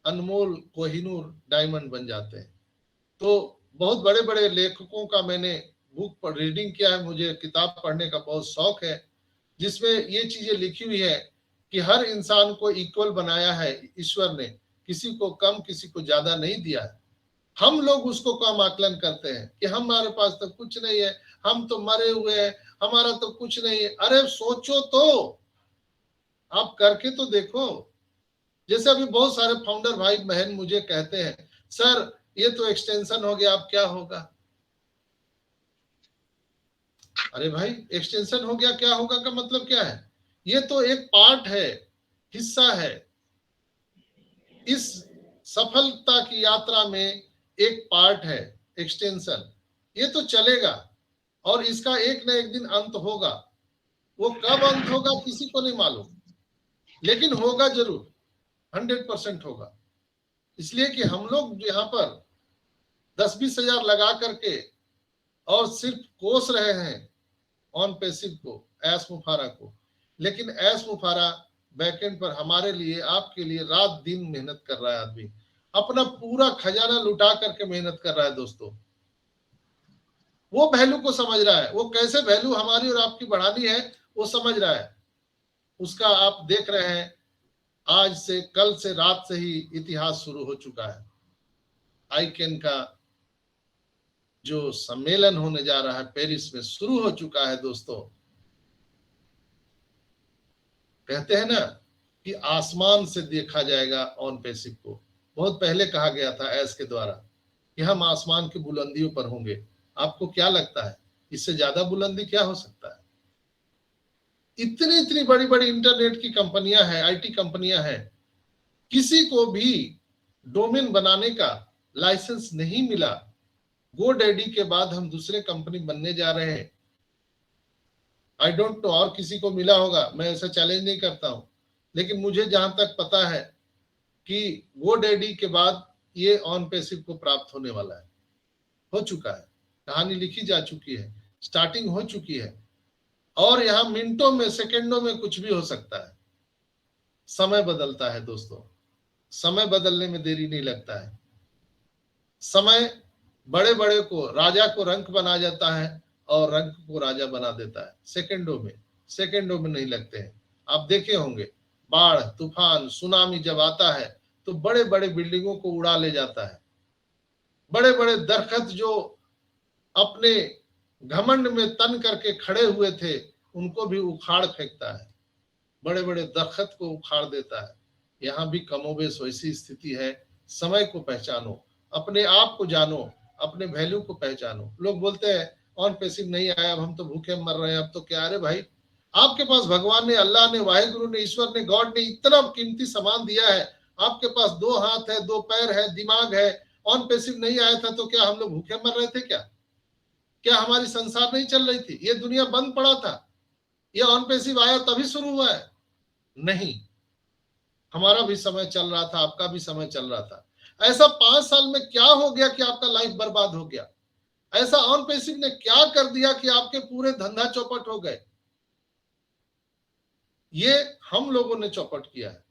अनमोल कोहिनूर डायमंड बन जाते हैं। तो बहुत बड़े बड़े लेखकों का मैंने बुक पर रीडिंग किया है, मुझे किताब पढ़ने का बहुत शौक है, जिसमें ये चीजें लिखी हुई है कि हर इंसान को इक्वल बनाया है ईश्वर ने, किसी को कम किसी को ज्यादा नहीं दिया है। हम लोग उसको कम आकलन करते हैं कि हमारे पास तो कुछ नहीं है, हम तो मरे हुए हैं, हमारा तो कुछ नहीं है। अरे सोचो तो, आप करके तो देखो। जैसे अभी बहुत सारे फाउंडर भाई बहन मुझे कहते हैं, सर ये तो एक्सटेंशन हो गया, अब क्या होगा। अरे भाई, एक्सटेंशन हो गया क्या होगा का मतलब क्या है? ये तो एक पार्ट है, हिस्सा है इस सफलता की यात्रा में, एक पार्ट है एक्सटेंशन। ये तो चलेगा और इसका एक न एक दिन अंत होगा। वो कब अंत होगा किसी को नहीं मालूम, लेकिन होगा जरूर, 100% होगा। इसलिए कि हम लोग यहाँ पर 10-20 हजार लगा करके और सिर्फ कोस रहे हैं ऑन पैसिव को, ऐस मुफारा को। लेकिन ऐस मुफारा बैकएंड पर हमारे लिए, आपके लिए रात दिन मेहनत कर रहा है। आदमी अपना पूरा खजाना लुटा करके मेहनत कर रहा है दोस्तों। वो वैल्यू को समझ रहा है, वो कैसे वैल्यू हमारी और आपकी बढ़ानी है वो समझ रहा है। उसका आप देख रहे हैं, आज से, कल से, रात से ही इतिहास शुरू हो चुका है। आईकेन का जो सम्मेलन होने जा रहा है पेरिस में, शुरू हो चुका है दोस्तों। कहते हैं ना कि आसमान से देखा जाएगा ऑन पैसिव को। बहुत पहले कहा गया था एस के द्वारा कि हम आसमान की बुलंदियों पर होंगे। आपको क्या लगता है, इससे ज्यादा बुलंदी क्या हो सकता है? इतनी इतनी बड़ी बड़ी इंटरनेट की कंपनियां हैं, आईटी कंपनियां हैं, किसी को भी डोमेन बनाने का लाइसेंस नहीं मिला। GoDaddy के बाद हम दूसरे कंपनी बनने जा रहे हैं। आई डोंट नो और किसी को मिला होगा, मैं ऐसा चैलेंज नहीं करता हूं, लेकिन मुझे जहां तक पता है कि GoDaddy के बाद ये ऑन पैसिव को प्राप्त होने वाला है, हो चुका है, कहानी लिखी जा चुकी है, स्टार्टिंग हो चुकी है। और यहाँ मिनटों में, सेकंडों में कुछ भी हो सकता है। समय बदलता है दोस्तों, समय बदलने में देरी नहीं लगता है। समय बड़े बड़े को, राजा को रंक बना जाता है और रंक को राजा बना देता है सेकंडों में, सेकंडों में नहीं लगते हैं। आप देखे होंगे, बाढ़, तूफान, सुनामी जब आता है तो बड़े बड़े बिल्डिंगों को उड़ा ले जाता है। बड़े बड़े दरख्त जो अपने घमंड में तन करके खड़े हुए थे, उनको भी उखाड़ फेंकता है, बड़े बड़े दरख्त को उखाड़ देता है। यहाँ भी कमोबेश वैसी स्थिति है। समय को पहचानो, अपने आप को जानो, अपने वैल्यू को पहचानो। लोग बोलते हैं ऑन पैसिव नहीं आया, अब हम तो भूखे मर रहे हैं, अब तो क्या। अरे भाई, आपके पास भगवान ने, अल्लाह ने, वाहिगुरु ने, ईश्वर ने, गॉड ने इतना कीमती सामान दिया है। आपके पास 2 हाथ है, 2 पैर है, दिमाग है। ऑन पैसिव नहीं आया था तो क्या हम लोग भूखे मर रहे थे? क्या हमारी संसार नहीं चल रही थी? ये दुनिया बंद पड़ा था? ये ऑन पैसिव आया तभी शुरू हुआ है? नहीं, हमारा भी समय चल रहा था, आपका भी समय चल रहा था। ऐसा 5 साल में क्या हो गया कि आपका लाइफ बर्बाद हो गया? ऐसा ऑन पैसिव ने क्या कर दिया कि आपके पूरे धंधा चौपट हो गए? ये हम लोगों ने चौपट किया है।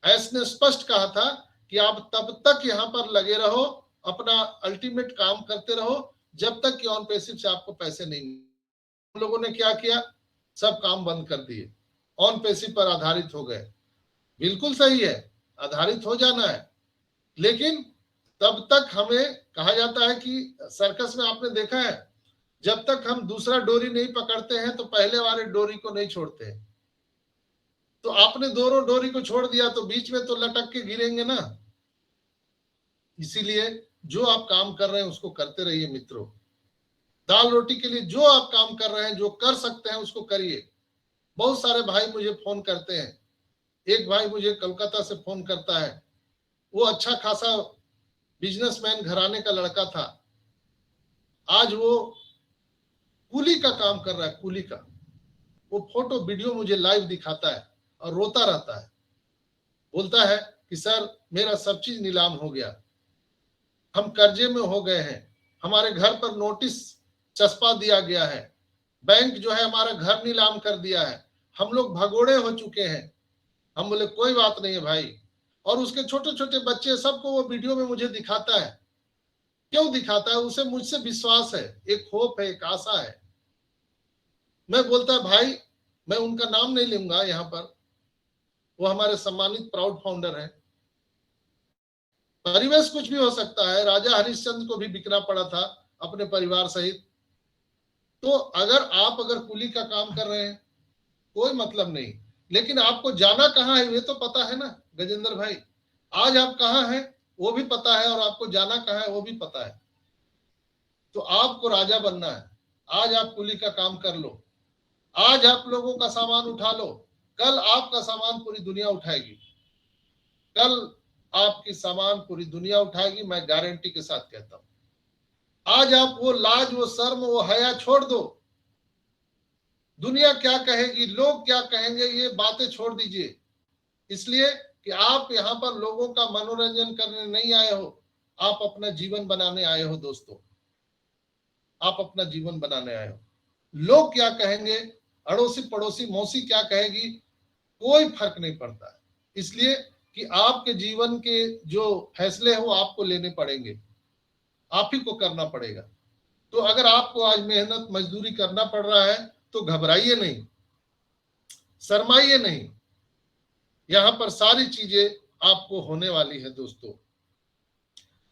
ऐसने स्पष्ट कहा था कि आप तब तक यहां पर लगे रहो, अपना अल्टीमेट काम करते रहो, जब तक कि ऑन पैसिव से आपको पैसे नहीं। हम लोगों ने क्या किया? सब काम बंद कर दिए, ऑन पैसिव पर आधारित हो गए। बिल्कुल सही है, आधारित हो जाना है। लेकिन तब तक हमें कहा जाता है कि सर्कस में आपने देखा है, जब तक हम दूसरा डोरी नहीं पकड़ते हैं तो पहले वाले डोरी को नहीं छोड़ते हैं। तो आपने दोनों डोरी को छोड़ दिया तो बीच में तो लटक के गिरेंगे ना। इसीलिए जो आप काम कर रहे हैं उसको करते रहिए मित्रों। दाल रोटी के लिए जो आप काम कर रहे हैं, जो कर सकते हैं उसको करिए। बहुत सारे भाई मुझे फोन करते हैं। एक भाई मुझे कोलकाता से फोन करता है, वो अच्छा खासा बिजनेसमैन घराने का लड़का था। आज वो कूली का काम कर रहा है, कूली का। वो फोटो वीडियो मुझे लाइव दिखाता है और रोता रहता है। बोलता है कि सर मेरा सब चीज नीलाम हो गया, हम कर्जे में हो गए हैं, हमारे घर पर नोटिस चस्पा दिया गया है, बैंक जो है हमारा घर नीलाम कर दिया है, हम लोग भगोड़े हो चुके हैं। हम बोले कोई बात नहीं है भाई। और उसके छोटे छोटे बच्चे सबको वो वीडियो में मुझे दिखाता है। क्यों दिखाता है? उसे मुझसे विश्वास है, एक होप है, एक आशा है। मैं बोलता है भाई, मैं उनका नाम नहीं लूंगा यहाँ पर, वो हमारे सम्मानित प्राउड फाउंडर हैं। परिवेश कुछ भी हो सकता है, राजा हरिश्चंद्र को भी बिकना पड़ा था अपने परिवार सहित। तो अगर कुली का काम कर रहे हैं कोई मतलब नहीं, लेकिन आपको जाना कहाँ है ये तो पता है ना गजेंद्र भाई। आज आप कहाँ हैं वो भी पता है और आपको जाना कहाँ है वो भी पता है। तो आपको राजा बनना है। आज आप कुली का काम कर लो, आज आप लोगों का सामान उठा लो, कल आपका सामान पूरी दुनिया उठाएगी। कल आपकी सामान पूरी दुनिया उठाएगी, मैं गारंटी के साथ कहता हूं। आज आप वो लाज, वो शर्म, वो हया छोड़ दो। दुनिया क्या कहेगी, लोग क्या कहेंगे, ये बातें छोड़ दीजिए। इसलिए कि आप यहाँ पर लोगों का मनोरंजन करने नहीं आए हो, आप अपना जीवन बनाने आए हो दोस्तों। आप अपना जीवन बनाने आए हो। लोग क्या कहेंगे, अड़ोसी पड़ोसी मौसी क्या कहेगी, कोई फर्क नहीं पड़ता है। इसलिए कि आपके जीवन के जो फैसले हैं वो आपको लेने पड़ेंगे, आप ही को करना पड़ेगा। तो अगर आपको आज मेहनत मजदूरी करना पड़ रहा है तो घबराइए नहीं, शर्माइए नहीं। यहाँ पर सारी चीजें आपको होने वाली है दोस्तों।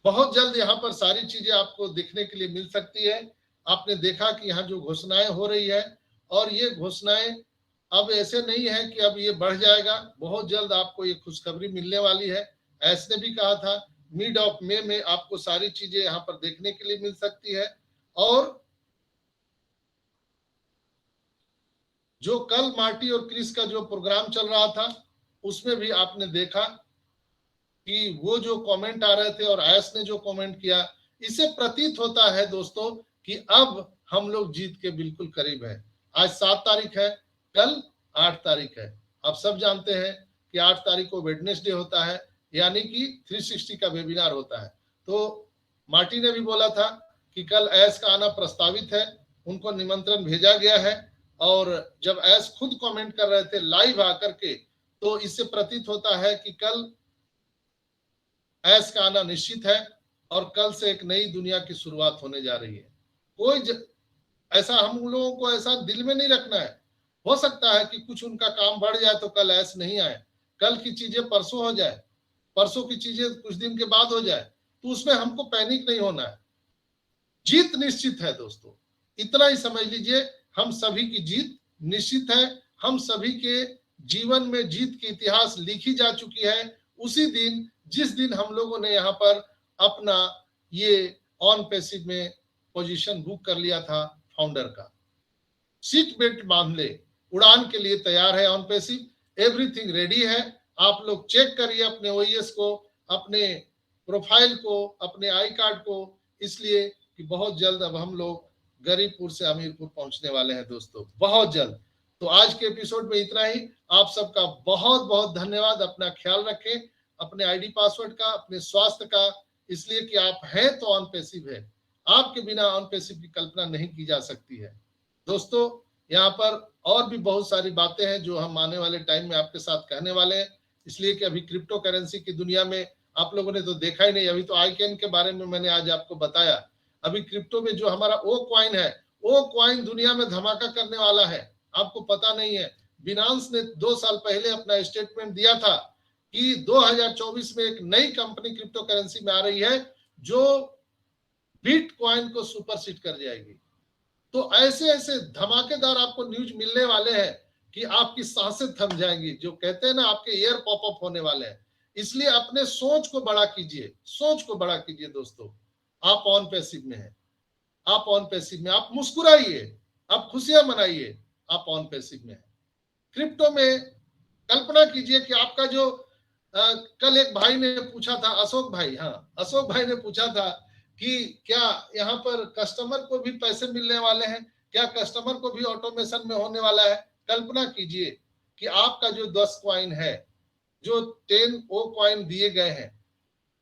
बहुत जल्द यहाँ पर सारी चीजें आपको देखने के लिए मिल सकती है। आपने देखा कि यहाँ जो घोषणाएं हो रही है, और ये घोषणाएं अब ऐसे नहीं है कि अब ये बढ़ जाएगा। बहुत जल्द आपको ये खुशखबरी मिलने वाली है। ऐसे भी कहा था मिड ऑफ मई में आपको सारी चीजें यहाँ पर देखने के लिए मिल सकती है। और जो कल मार्टी और क्रिस का जो प्रोग्राम चल रहा था उसमें भी आपने देखा कि वो जो कमेंट आ रहे थे और आयस ने जो कमेंट किया, इससे प्रतीत होता है दोस्तों कि अब हम लोग जीत के बिल्कुल करीब है। आज 7 तारीख है, कल 8 तारीख है। आप सब जानते हैं कि 8 तारीख को वेडनेसडे होता है, यानी कि 360 का वेबिनार होता है। तो मार्टी ने भी बोला था कि कल ऐस का आना प्रस्तावित है, उनको निमंत्रण भेजा गया है। और जब ऐस खुद कमेंट कर रहे थे लाइव आकर के, तो इससे प्रतीत होता है कि कल ऐस का आना निश्चित है और कल से एक नई दुनिया की शुरुआत होने जा रही है। ऐसा हम लोगों को ऐसा दिल में नहीं रखना है। हो सकता है कि कुछ उनका काम बढ़ जाए तो कल ऐस नहीं आए, कल की चीजें परसों हो जाए, परसों की चीजें कुछ दिन के बाद हो जाए, तो उसमें हमको पैनिक नहीं होना है। जीत निश्चित है दोस्तों, इतना ही समझ लीजिए। हम सभी की जीत निश्चित है। हम सभी के जीवन में जीत की इतिहास लिखी जा चुकी है उसी दिन जिस दिन हम लोगों ने यहाँ पर अपना ये ऑन पैसिव में पोजीशन बुक कर लिया था फाउंडर का। सीट बेल्ट बांध ले, उड़ान के लिए तैयार है ऑन पैसिव, एवरीथिंग रेडी है। आप लोग चेक करिए अपने ओईएस को, अपने प्रोफाइल को, अपने आई कार्ड को, इसलिए कि बहुत जल्द अब हम लोग गरीबपुर से अमीरपुर पहुंचने वाले हैं दोस्तों, बहुत जल्द। तो आज के एपिसोड में इतना ही। आप सबका बहुत बहुत धन्यवाद। अपना ख्याल रखें, अपने आईडी पासवर्ड का, अपने स्वास्थ्य का, इसलिए कि आप हैं तो ऑन पैसिव है। आपके बिना ऑन पैसिव की कल्पना नहीं की जा सकती है दोस्तों। यहाँ पर और भी बहुत सारी बातें हैं जो हम आने वाले टाइम में आपके साथ कहने वाले हैं, इसलिए कि अभी क्रिप्टो करेंसी की दुनिया में आप लोगों ने तो देखा ही नहीं। अभी तो आईकैन के बारे में मैंने आज आपको बताया। अभी क्रिप्टो में जो हमारा ओ कॉइन है, वो कॉइन दुनिया में धमाका करने वाला है, आपको पता नहीं है। बिनांस ने 2 साल पहले अपना स्टेटमेंट दिया था कि 2024 में एक नई कंपनी क्रिप्टो करेंसी में आ रही है जो बिटकॉइन को सुपरसीड कर जाएगी। तो ऐसे ऐसे धमाकेदार आपको न्यूज मिलने वाले हैं कि आपकी सांसें थम जाएंगी, जो कहते हैं ना आपके ईयर पॉपअप होने वाले हैं। इसलिए अपने सोच को बड़ा कीजिए, सोच को बड़ा कीजिए दोस्तों। आप ऑन पैसिव में हैं, आप ऑन पैसिव में, आप मुस्कुराइए, आप खुशियां मनाइए, आप ऑन पैसिव में हैं। क्रिप्टो में कल्पना कीजिए कि आपका जो कल एक भाई ने पूछा था, अशोक भाई, हाँ अशोक भाई ने पूछा था कि क्या यहाँ पर कस्टमर को भी पैसे मिलने वाले हैं, क्या कस्टमर को भी ऑटोमेशन में होने वाला है। कल्पना कीजिए कि आपका जो 10 कॉइन है, जो 10 ओ कॉइन दिए गए हैं,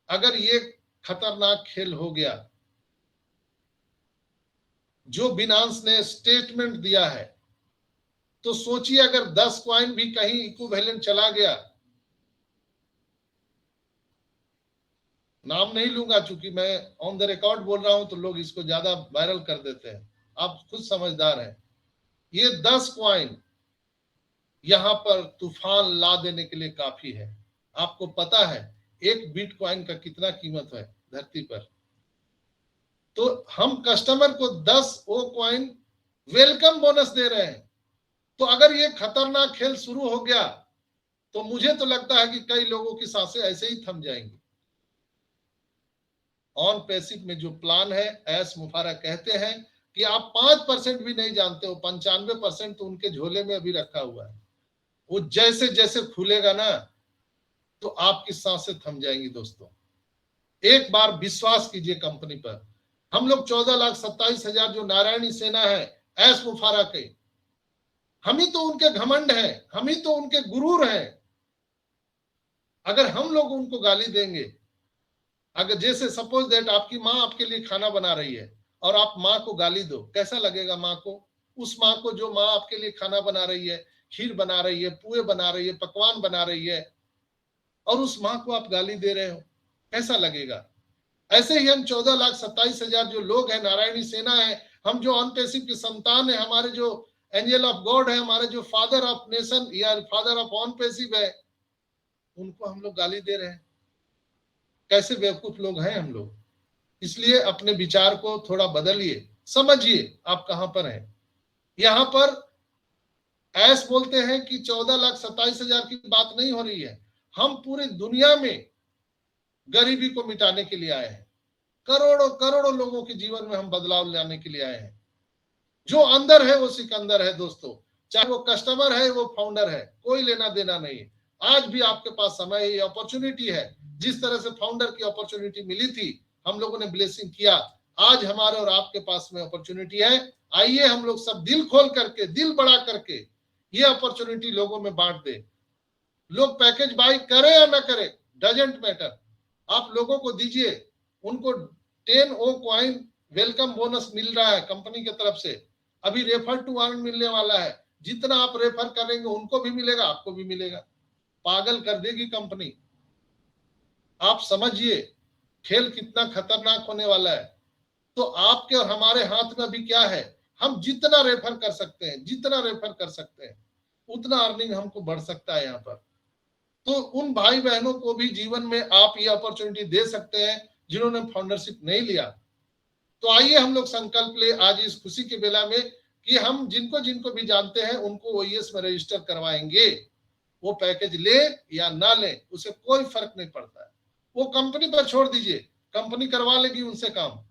अगर ये खतरनाक खेल हो गया, जो बिनांस ने स्टेटमेंट दिया है, तो सोचिए अगर 10 कॉइन भी कहीं इक्विवेलेंट चला गया, नाम नहीं लूंगा चूंकि मैं ऑन द रिकॉर्ड बोल रहा हूं तो लोग इसको ज्यादा वायरल कर देते हैं, आप खुद समझदार हैं। ये 10 कॉइन यहां पर तूफान ला देने के लिए काफी है। आपको पता है एक बिटकॉइन का कितना कीमत है धरती पर, तो हम कस्टमर को 10 ओ कॉइन वेलकम बोनस दे रहे हैं। तो अगर ये खतरनाक खेल शुरू हो गया तो मुझे तो लगता है कि कई लोगों की सांसें ऐसे ही थम जाएंगी। ऑन पैसिव में जो प्लान है, एस मुफारा कहते हैं कि आप 5% भी नहीं जानते हो, 95% तो उनके झोले में अभी रखा हुआ है। वो जैसे जैसे खुलेगा ना तो आपकी सांसें थम जाएंगी दोस्तों। एक बार विश्वास कीजिए कंपनी पर। हम लोग 14,27,000 जो नारायणी सेना है एस मुफारा के, हम ही तो उनके घमंड हैं, हम ही तो उनके गुरूर हैं। अगर हम लोग उनको गाली देंगे, अगर जैसे सपोज दैट आपकी माँ आपके लिए खाना बना रही है और आप माँ को गाली दो, कैसा लगेगा माँ को? उस माँ को जो माँ आपके लिए खाना बना रही है, खीर बना रही है, पुए बना रही है, पकवान बना रही है, और उस माँ को आप गाली दे रहे हो, कैसा लगेगा? ऐसे ही हम 14,27,000 जो लोग हैं, नारायणी सेना है, हम जो ऑन पैसिव की संतान है, हमारे जो एंजल ऑफ गॉड है, हमारे जो फादर ऑफ नेशन या फादर ऑफ ऑन पैसिव है, उनको हम लोग गाली दे रहे हैं। कैसे बेवकूफ लोग हैं हम लोग। इसलिए अपने विचार को थोड़ा बदलिए, समझिए आप कहां पर हैं। यहां पर ऐस बोलते हैं कि 14,27,000 की बात नहीं हो रही है, हम पूरी दुनिया में गरीबी को मिटाने के लिए आए हैं। करोड़ों करोड़ों लोगों के जीवन में हम बदलाव लाने के लिए आए हैं। जो अंदर है वो सिकंदर है दोस्तों, चाहे वो कस्टमर है वो फाउंडर है, कोई लेना देना नहीं है। आज भी आपके पास समय है, अपॉर्चुनिटी है। जिस तरह से फाउंडर की अपॉर्चुनिटी मिली थी, हम लोगों ने ब्लेसिंग किया, आज हमारे और आपके पास में अपॉर्चुनिटी है। आइए हम लोग सब दिल खोल करके, दिल बड़ा करके ये अपॉर्चुनिटी लोगों में बांट दे। लोग पैकेज बाय करें या ना करें, डजेंट मैटर, आप लोगों को दीजिए। उनको 10 ओ कॉइन वेलकम बोनस मिल रहा है कंपनी की तरफ से, अभी रेफर टू अर्न मिलने वाला है। जितना आप रेफर करेंगे उनको भी मिलेगा, आपको भी मिलेगा। पागल कर देगी कंपनी। आप समझिए खेल कितना खतरनाक होने वाला है। तो आपके और हमारे हाथ में अभी क्या है, हम जितना रेफर कर सकते हैं, जितना रेफर कर सकते हैं, उतना अर्निंग हमको बढ़ सकता है यहाँ पर। तो उन भाई बहनों को भी जीवन में आप ये अपॉर्चुनिटी दे सकते हैं जिन्होंने फाउंडरशिप नहीं लिया। तो आइए हम लोग संकल्प ले आज इस खुशी के बेला में कि हम जिनको जिनको भी जानते हैं उनको ओईएस में रजिस्टर करवाएंगे। वो पैकेज ले या ना ले उसे कोई फर्क नहीं पड़ता है, वो कंपनी पर छोड़ दीजिए, कंपनी करवा लेगी उनसे काम।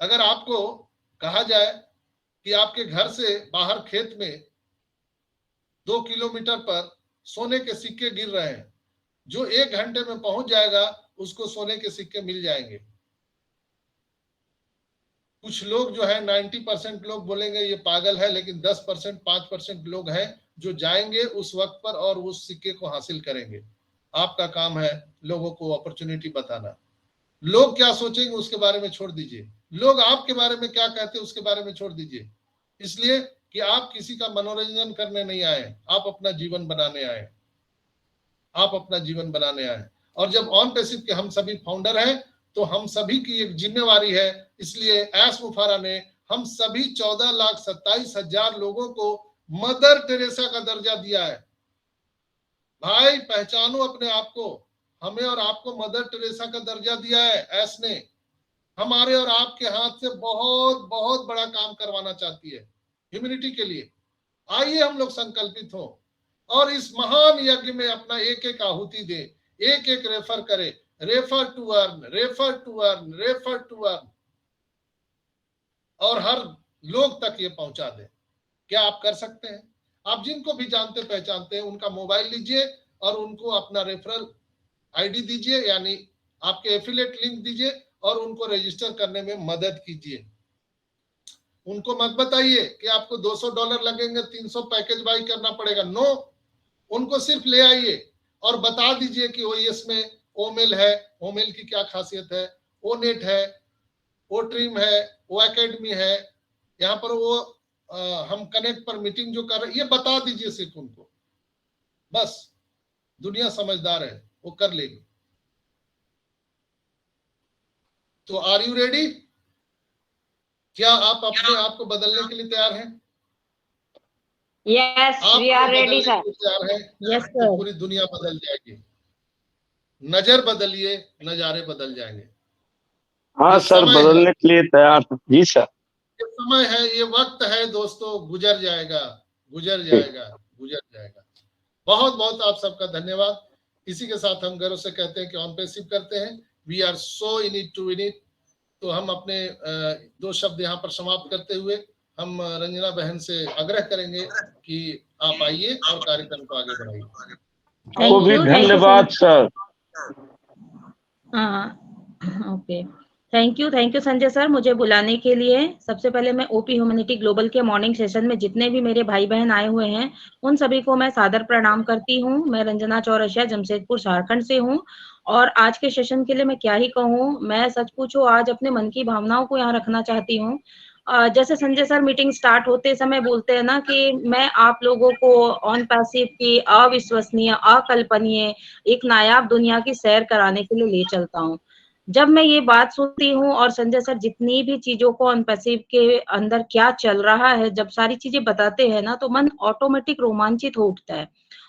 अगर आपको कहा जाए कि आपके घर से बाहर खेत में 2 किलोमीटर पर सोने के सिक्के गिर रहे हैं, जो 1 घंटे में पहुंच जाएगा उसको सोने के सिक्के मिल जाएंगे। कुछ लोग जो है 90% लोग बोलेंगे ये पागल है, लेकिन 10% 5% लोग हैं जो जाएंगे उस वक्त पर और उस सिक्के को हासिल करेंगे। आपका काम है लोगों को अपॉर्चुनिटी बताना। लोग क्या सोचेंगे उसके बारे में छोड़ दीजिए, लोग आपके बारे में क्या कहते हैं उसके बारे में छोड़ दीजिए। इसलिए कि आप किसी का मनोरंजन करने नहीं आए, आप अपना जीवन बनाने आए, आप अपना जीवन बनाने आए। और जब ऑन पैसिव के हम सभी फाउंडर हैं तो हम सभी की एक जिम्मेवारी है। इसलिए एस मुफारा ने हम सभी 14,27,000 लोगों को मदर टेरेसा का दर्जा दिया है। भाई पहचानो अपने आप को। हमें और आपको मदर टेरेसा का दर्जा दिया है ऐस ने। हमारे और आपके हाथ से बहुत बहुत बड़ा काम करवाना चाहती है ह्यूमैनिटी के लिए। आइए हम लोग संकल्पित हो और इस महान यज्ञ में अपना एक एक आहुति दे, एक एक रेफर करे। Refer to earn, refer to earn, refer to earn, और हर लोग तक ये पहुंचा दे। क्या आप कर सकते हैं? आप जिनको भी जानते पहचानते हैं उनका मोबाइल लीजिए और उनको अपना रेफरल आईडी दीजिए, यानी आपके एफिलिएट लिंक दीजिए और उनको रजिस्टर करने में मदद कीजिए। उनको मत बताइए कि आपको $200 लगेंगे, 300 पैकेज बाई करना पड़ेगा। नो, उनको सिर्फ ले आइए और बता दीजिए कि ओएस में ओमेल है, ओमेल की क्या खासियत है, ओनेट है, ओ ट्रीम है, ओ एकेडमी है, यहाँ पर वो हम कनेक्ट पर मीटिंग जो कर रहे हैं, ये बता दीजिए सिर्फ उनको। बस दुनिया समझदार है, वो कर लेगी। तो आर यू रेडी? क्या आप अपने आप को बदलने के लिए तैयार हैं? Yes, we are ready, sir. तैयार है? Yes, तो sir. पूरी दुनिया बदल जाएगी। नजर बदलिए, नजारे बदल जाएंगे। हाँ सर, बदलने के लिए तैयार हूँ जी सर। ये समय है, ये वक्त है दोस्तों, गुजर जाएगा, गुजर जाएगा, गुजर जाएगा। बहुत बहुत आप सबका धन्यवाद। इसी के साथ हम गर्व से कहते हैं कि ऑन पैसिव करते हैं। We are so in it to win it. तो हम अपने 2 शब्द यहाँ पर समाप्त करते हुए हम रंजना बहन से आग्रह करेंगे कि आप आइए और कार्यक्रम को आगे बढ़ाइए। आपको भी धन्यवाद sir. Okay, thank you Sanjay sir मुझे बुलाने के लिए। सबसे पहले मैं ओपी ह्यूमैनिटी ग्लोबल के मॉर्निंग सेशन में जितने भी मेरे भाई बहन आए हुए हैं उन सभी को मैं सादर प्रणाम करती हूँ। मैं रंजना चौरसिया, जमशेदपुर, झारखंड से हूँ। और आज के सेशन के लिए मैं क्या ही कहूँ, मैं सच पूछो आज अपने मन की भावनाओं को यहाँ रखना चाहती हूँ। जैसे संजय सर मीटिंग स्टार्ट होते समय बोलते हैं ना कि मैं आप लोगों को ऑन पैसिव की अविश्वसनीय, अकल्पनीय एक नायाब दुनिया की सैर कराने के लिए ले चलता हूँ। जब मैं ये बात सुनती हूँ और संजय सर जितनी भी चीजों को ऑन पैसिव के अंदर क्या चल रहा है, जब सारी चीजें बताते हैं ना, तो मन ऑटोमेटिक रोमांचित हो उठता है।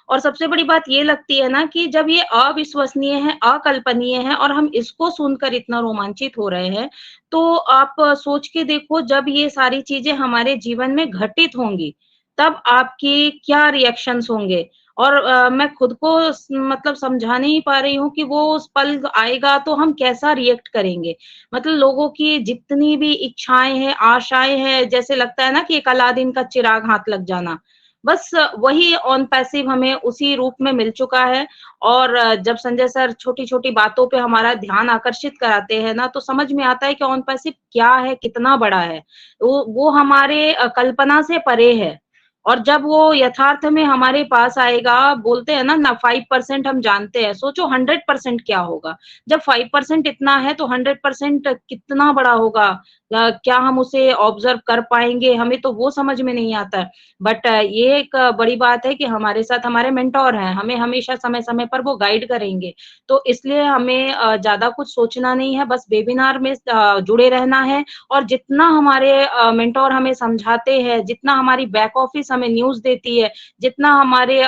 और सबसे बड़ी बात ये लगती है ना कि जब ये अविश्वसनीय है, अकल्पनीय है और हम इसको सुनकर इतना रोमांचित हो रहे हैं, तो आप सोच के देखो जब ये सारी चीजें हमारे जीवन में घटित होंगी, तब आपके क्या रिएक्शंस होंगे। और मैं खुद को मतलब समझा नहीं पा रही हूँ कि वो उस पल आएगा तो हम कैसा रिएक्ट करेंगे। मतलब लोगों की जितनी भी इच्छाएं हैं, आशाएं हैं, जैसे लगता है ना कि एक अलादीन का चिराग हाथ लग जाना, बस वही ऑन पैसिव हमें उसी रूप में मिल चुका है। और जब संजय सर छोटी-छोटी बातों पे हमारा ध्यान आकर्षित कराते हैं ना, तो समझ में आता है कि ऑन पैसिव क्या है, कितना बड़ा है। वो हमारे कल्पना से परे है। और जब वो यथार्थ में हमारे पास आएगा, बोलते हैं ना 5% हम जानते हैं, सोचो 100% क्या होगा। जब 5% इतना है तो 100% कितना बड़ा होगा। क्या हम उसे ऑब्जर्व कर पाएंगे, हमें तो वो समझ में नहीं आता है। बट ये एक बड़ी बात है कि हमारे साथ हमारे मेंटोर हैं, हमें हमेशा समय-समय पर वो गाइड करेंगे। तो इसलिए हमें ज़्यादा कुछ सोचना नहीं है, बस वेबिनार में जुड़े रहना है। और जितना हमारे मेंटोर हमें समझाते हैं, जितना हमारी बैक ऑफिस हमें न्यूज़ देती है, जितना हमारे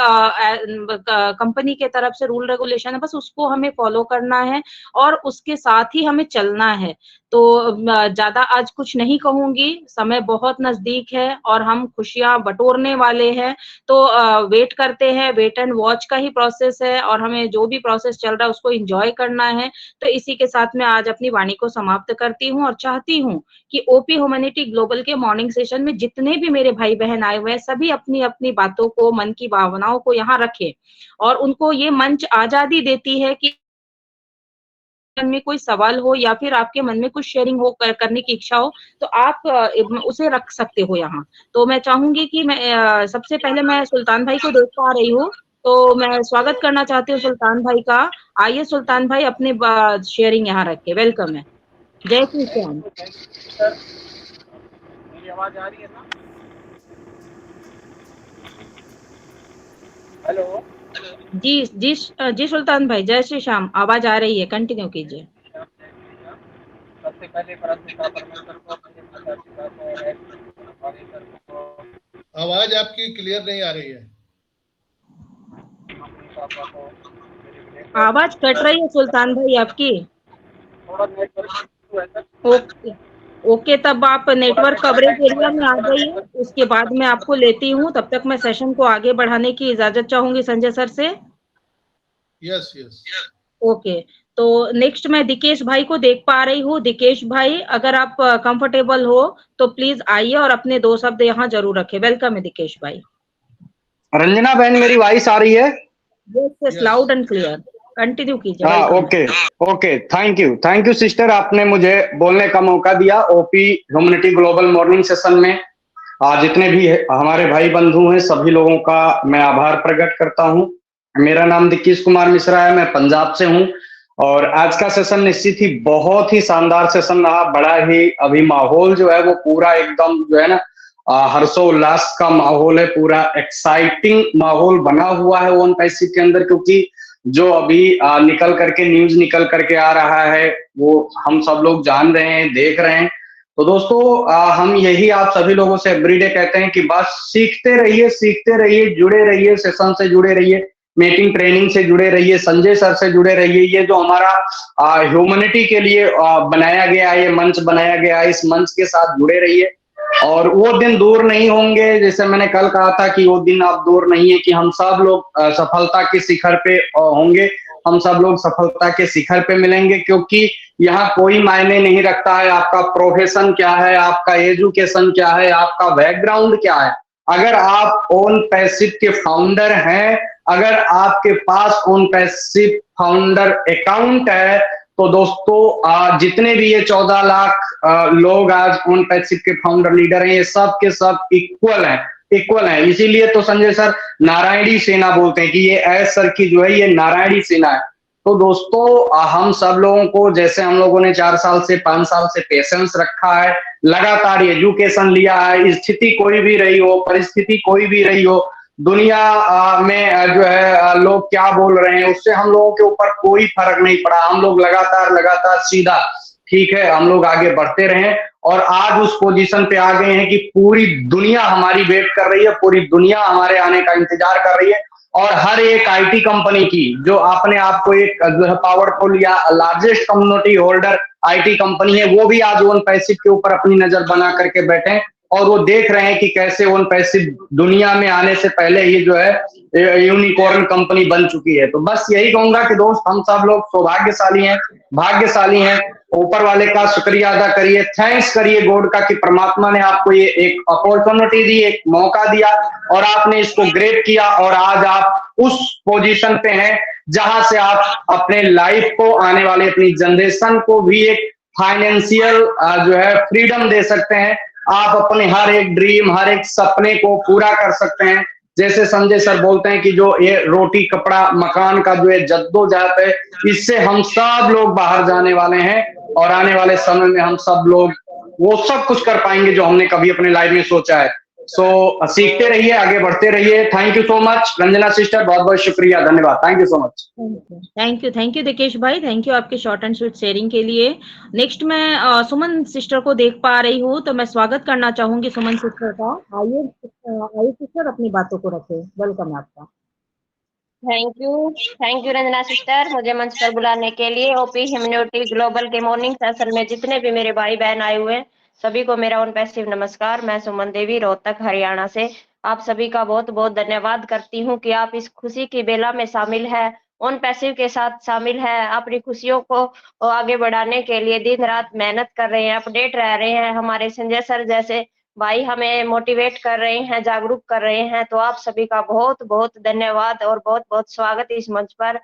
कंपनी के तरफ से रूल रेगुलेशन है, बस उसको हमें फॉलो करना है और उसके साथ ही हमें चलना है। तो ज़्यादा आज कुछ नहीं कहूँगी, समय बहुत नज़दीक है और हम खुशियाँ बटोरने वाले हैं। तो वेट करते हैं, वेट एंड वॉच का ही प्रोसेस है और हमें जो भी प्रोसेस चल रहा है उसको एन्जॉय करना है। तो इसी के साथ मैं आज अपनी वाणी को समाप्त करती हूँ और चाहती हूँ कि ओपी ह्यूमैनिटी ग्लोबल के मॉर्निंग सेशन में जितने भी मेरे भाई-बहन आए हुए हैं, सभी अपनी-अपनी बातों को, मन की भावनाओं को यहाँ रखें। और उनको ये मंच आज़ादी देती है कि मन में कोई सवाल हो या फिर आपके मन में कुछ शेयरिंग हो करने की इच्छा हो, तो आप उसे रख सकते हो यहाँ। तो मैं चाहूँगी कि मैं सबसे पहले मैं सुल्तान भाई को देख पा रही हूँ, तो मैं स्वागत करना चाहती हूँ सुल्तान भाई का। आइए सुल्तान भाई अपनी शेयरिंग यहाँ रखें, वेलकम है। जय श्री श्याम। मेरी आवाज आ रही है ना? हेलो जी सुल्तान भाई, जय श्री श्याम। आवाज आ रही है, कंटिन्यू कीजिए। सबसे पहले परमेश्वर को माता-पिता को आवाज आपकी क्लियर नहीं आ रही है। पापा को, मेरी बहन आवाज कट रही है सुल्तान भाई आपकी। थोड़ा नेटवर्क इशू है सर। ओके ओके, तब आप नेटवर्क कवरेज एरिया में आ जाइए, उसके बाद मैं आपको लेती हूँ। तब तक मैं सेशन को आगे बढ़ाने की इजाजत चाहूंगी संजय सर से। Yes yes. ओके, तो नेक्स्ट मैं दिकेश भाई को देख पा रही हूँ। दिकेश भाई, अगर आप कंफर्टेबल हो तो प्लीज आइए और अपने 2 शब्द यहाँ जरूर रखें। वेलकम है दिकेश भाई। रंजना बहन, मेरी वॉइस आ रही है? Yes, loud and clear. Continue कीजिए। हाँ, welcome. Okay okay, thank you sister, आपने मुझे बोलने का मौका दिया OP humanity global morning session में। जितने भी हमारे भाई बंधु हैं, सभी लोगों का मैं आभार प्रकट करता हूँ। मेरा नाम दिकेश कुमार मिश्रा है, मैं पंजाब से हूँ। और आज का सेशन निश्चित ही बहुत ही शानदार सेशन रहा। बड़ा ही अभी माहौल जो है वो पूरा एकदम जो है ना, हर्षोल्लास का माहौल है, पूरा एक्साइटिंग माहौल बना हुआ है ओन पैसिव के अंदर, क्योंकि जो अभी निकल करके न्यूज निकल करके आ रहा है वो हम सब लोग जान रहे हैं, देख रहे हैं। तो दोस्तों, हम यही आप सभी लोगों से एवरीडे कहते हैं कि बस सीखते रहिए, जुड़े रहिए, सेशन से जुड़े रहिए, मीटिंग ट्रेनिंग से जुड़े रहिए, संजय सर से जुड़े रहिए। ये जो हमारा ह्यूमैनिटी के लिए बनाया गया है, ये मंच बनाया गया है, इस मंच के साथ जुड़े रहिए। और वो दिन दूर नहीं होंगे, जैसे मैंने कल कहा था कि वो दिन अब दूर नहीं है कि हम सब लोग सफलता के शिखर पे होंगे, हम सब लोग सफलता के शिखर पे मिलेंगे। क्योंकि यहाँ कोई मायने नहीं रखता है आपका प्रोफेशन क्या है, आपका एजुकेशन क्या है, आपका बैकग्राउंड क्या है। अगर आप ओन पैसिव के फाउंडर हैं, अगर आपके पास ओन पैसिव फाउंडर अकाउंट है, तो दोस्तों जितने भी ये 14 लाख लोग आज ओन पैसिव के फाउंडर लीडर हैं, ये सब के सब इक्वल हैं। इसीलिए तो संजय सर नारायणी सेना बोलते हैं कि ये एस सर की जो है ये नारायणी सेना है। तो दोस्तों, हम सब लोगों को, जैसे हम लोगों ने 4 साल से 5 साल से पेशेंस रखा है, लगातार एजुकेशन लिया है, स्थिति कोई भी रही हो, परिस्थिति कोई भी रही हो, दुनिया में जो है लोग क्या बोल रहे हैं, उससे हम लोगों के ऊपर कोई फर्क नहीं पड़ा। हम लोग लगातार सीधा, ठीक है, हम लोग आगे बढ़ते रहे और आज उस पोजीशन पे आ गए हैं कि पूरी दुनिया हमारी वेट कर रही है, पूरी दुनिया हमारे आने का इंतजार कर रही है। और हर एक आईटी कंपनी की जो अपने आप को एक जो है पावरफुल या largest community holder IT company है, वो भी आज ओन पैसिव के ऊपर अपनी नजर बना करके बैठे हैं और वो देख रहे हैं कि कैसे ओन पैसिव दुनिया में आने से पहले ही जो है यूनिकॉर्न कंपनी बन चुकी है। तो बस यही कहूंगा कि दोस्त, हम सब लोग सौभाग्यशाली हैं, भाग्यशाली हैं। ऊपर वाले का शुक्रिया अदा करिए, थैंक्स करिए गॉड का कि परमात्मा ने आपको ये एक अपॉर्चुनिटी दी, एक मौका दिया और आपने इसको ग्रैब किया और आज आप उस पोजीशन पे हैं जहां से आप अपने लाइफ को, आने वाले अपनी जनरेशन को भी एक फाइनेंशियल जो है फ्रीडम दे सकते हैं। आप अपने हर एक ड्रीम, हर एक सपने को पूरा कर सकते हैं। जैसे संजय सर बोलते हैं कि जो ये रोटी कपड़ा मकान का जो है जद्दोजहद है, इससे हम सब लोग बाहर जाने वाले हैं और आने वाले समय में हम सब लोग वो सब कुछ कर पाएंगे जो हमने कभी अपने लाइफ में सोचा है। सीखते रहिए, आगे बढ़ते रहिए। Thank you so much Ranjana sister, बहुत बहुत शुक्रिया, धन्यवाद, thank you so much. Thank you Dikesh भाई, थैंक यू आपके शॉर्ट एंड स्वीट शेयरिंग के लिए। नेक्स्ट मैं सुमन सिस्टर को देख पा रही हूँ, तो मैं स्वागत करना चाहूंगी सुमन सिस्टर का। आइए सिस्टर, अपनी बातों को रखें। वेलकम है आपका। थैंक यू रंजना सिस्टर, मुझे मंच पर बुलाने के लिए। ओपी ह्यूमैनिटी ग्लोबल के मॉर्निंग सेशन में जितने भी मेरे भाई बहन आए हुए हैं, सभी को मेरा ओन पैसिव नमस्कार। मैं सुमन देवी, रोहतक हरियाणा से आप सभी का बहुत बहुत धन्यवाद करती हूँ कि आप इस खुशी की बेला में शामिल है, ओन पैसिव के साथ शामिल है, अपनी खुशियों को आगे बढ़ाने के लिए दिन रात मेहनत कर रहे हैं, अपडेट रह रहे हैं। हमारे संजय सर जैसे भाई हमें मोटिवेट कर रहे हैं, जागरूक कर रहे हैं। तो आप सभी का बहुत बहुत धन्यवाद और बहुत बहुत स्वागत इस मंच पर।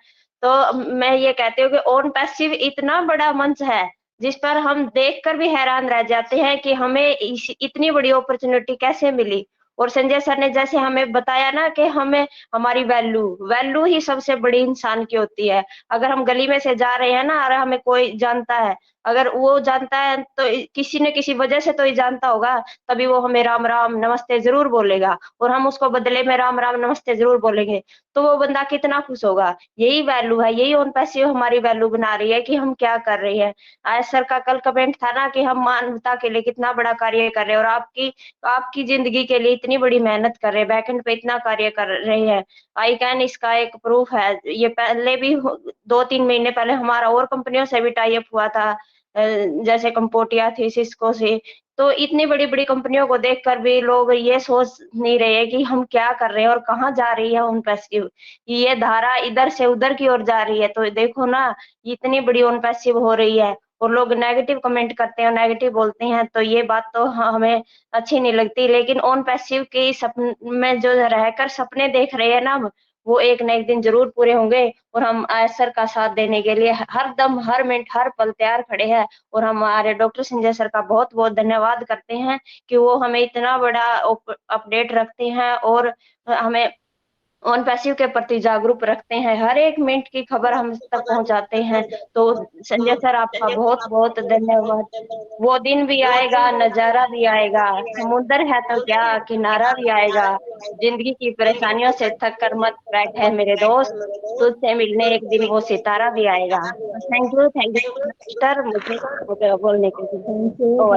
तो मैं ये कहती हूँ कि ओन पैसिव इतना बड़ा मंच है जिस पर हम देखकर भी हैरान रह जाते हैं कि हमें इतनी बड़ी अपॉर्चुनिटी कैसे मिली। और संजय सर ने जैसे हमें बताया ना कि हमें हमारी वैल्यू ही सबसे बड़ी इंसान की होती है। अगर हम गली में से जा रहे हैं ना और हमें कोई जानता है, अगर वो जानता है तो किसी न किसी वजह से तो ही जानता होगा, तभी वो हमें राम राम नमस्ते जरूर बोलेगा और हम उसको बदले में राम राम नमस्ते जरूर बोलेंगे, तो वो बंदा कितना खुश होगा। यही वैल्यू है, यही ओन पैसिव हमारी वैल्यू बना रही है कि हम क्या कर रहे हैं। आज सर का कल कमेंट था ना कि हम मानवता के लिए कितना बड़ा कार्य कर रहे हैं और आपकी जिंदगी के लिए इतनी बड़ी मेहनत कर रहे हैं, बैकएंड पे इतना कार्य कर रहे हैं। आई कैन इसका एक प्रूफ है। ये पहले भी 2-3 महीने पहले हमारा और कंपनियों से भी टाई अप हुआ था, जैसे कंपोटिया थी, सिस्को से। तो इतनी बड़ी-बड़ी कंपनियों को देखकर भी लोग ये सोच नहीं रहे कि हम क्या कर रहे हैं और कहाँ जा रही है ओन पैसिव। ये धारा इधर से उधर की ओर जा रही है। तो देखो ना, इतनी बड़ी ओन पैसिव हो रही है और लोग नेगेटिव कमेंट करते हैं, नेगेटिव बोलते हैं, तो ये बात तो हमें अच्छी नहीं लगती। लेकिन ओन पैसिव के सपन में जो रहकर सपने देख रहे हैं ना, वो एक ना एक दिन जरूर पूरे होंगे और हम सर का साथ देने के लिए हर दम, हर मिनट, हर पल तैयार खड़े हैं। और हमारे डॉक्टर संजय सर का बहुत-बहुत धन्यवाद करते हैं कि वो हमें इतना बड़ा अपडेट रखते हैं और हमें ऑन पैसिव के प्रति जागरूक रखते हैं। हर एक मिनट की खबर हम तक पहुंचाते हैं। तो संजय सर, आपका बहुत-बहुत धन्यवाद। वो दिन भी आएगा, नजारा भी आएगा, समुद्र है तो क्या, किनारा भी आएगा। जिंदगी की परेशानियों से थक कर मत बैठे मेरे दोस्त, तुझसे मिलने एक दिन वो सितारा भी आएगा। थैंक यू सिस्टर, मुझे बोलने के लिए। Thank you.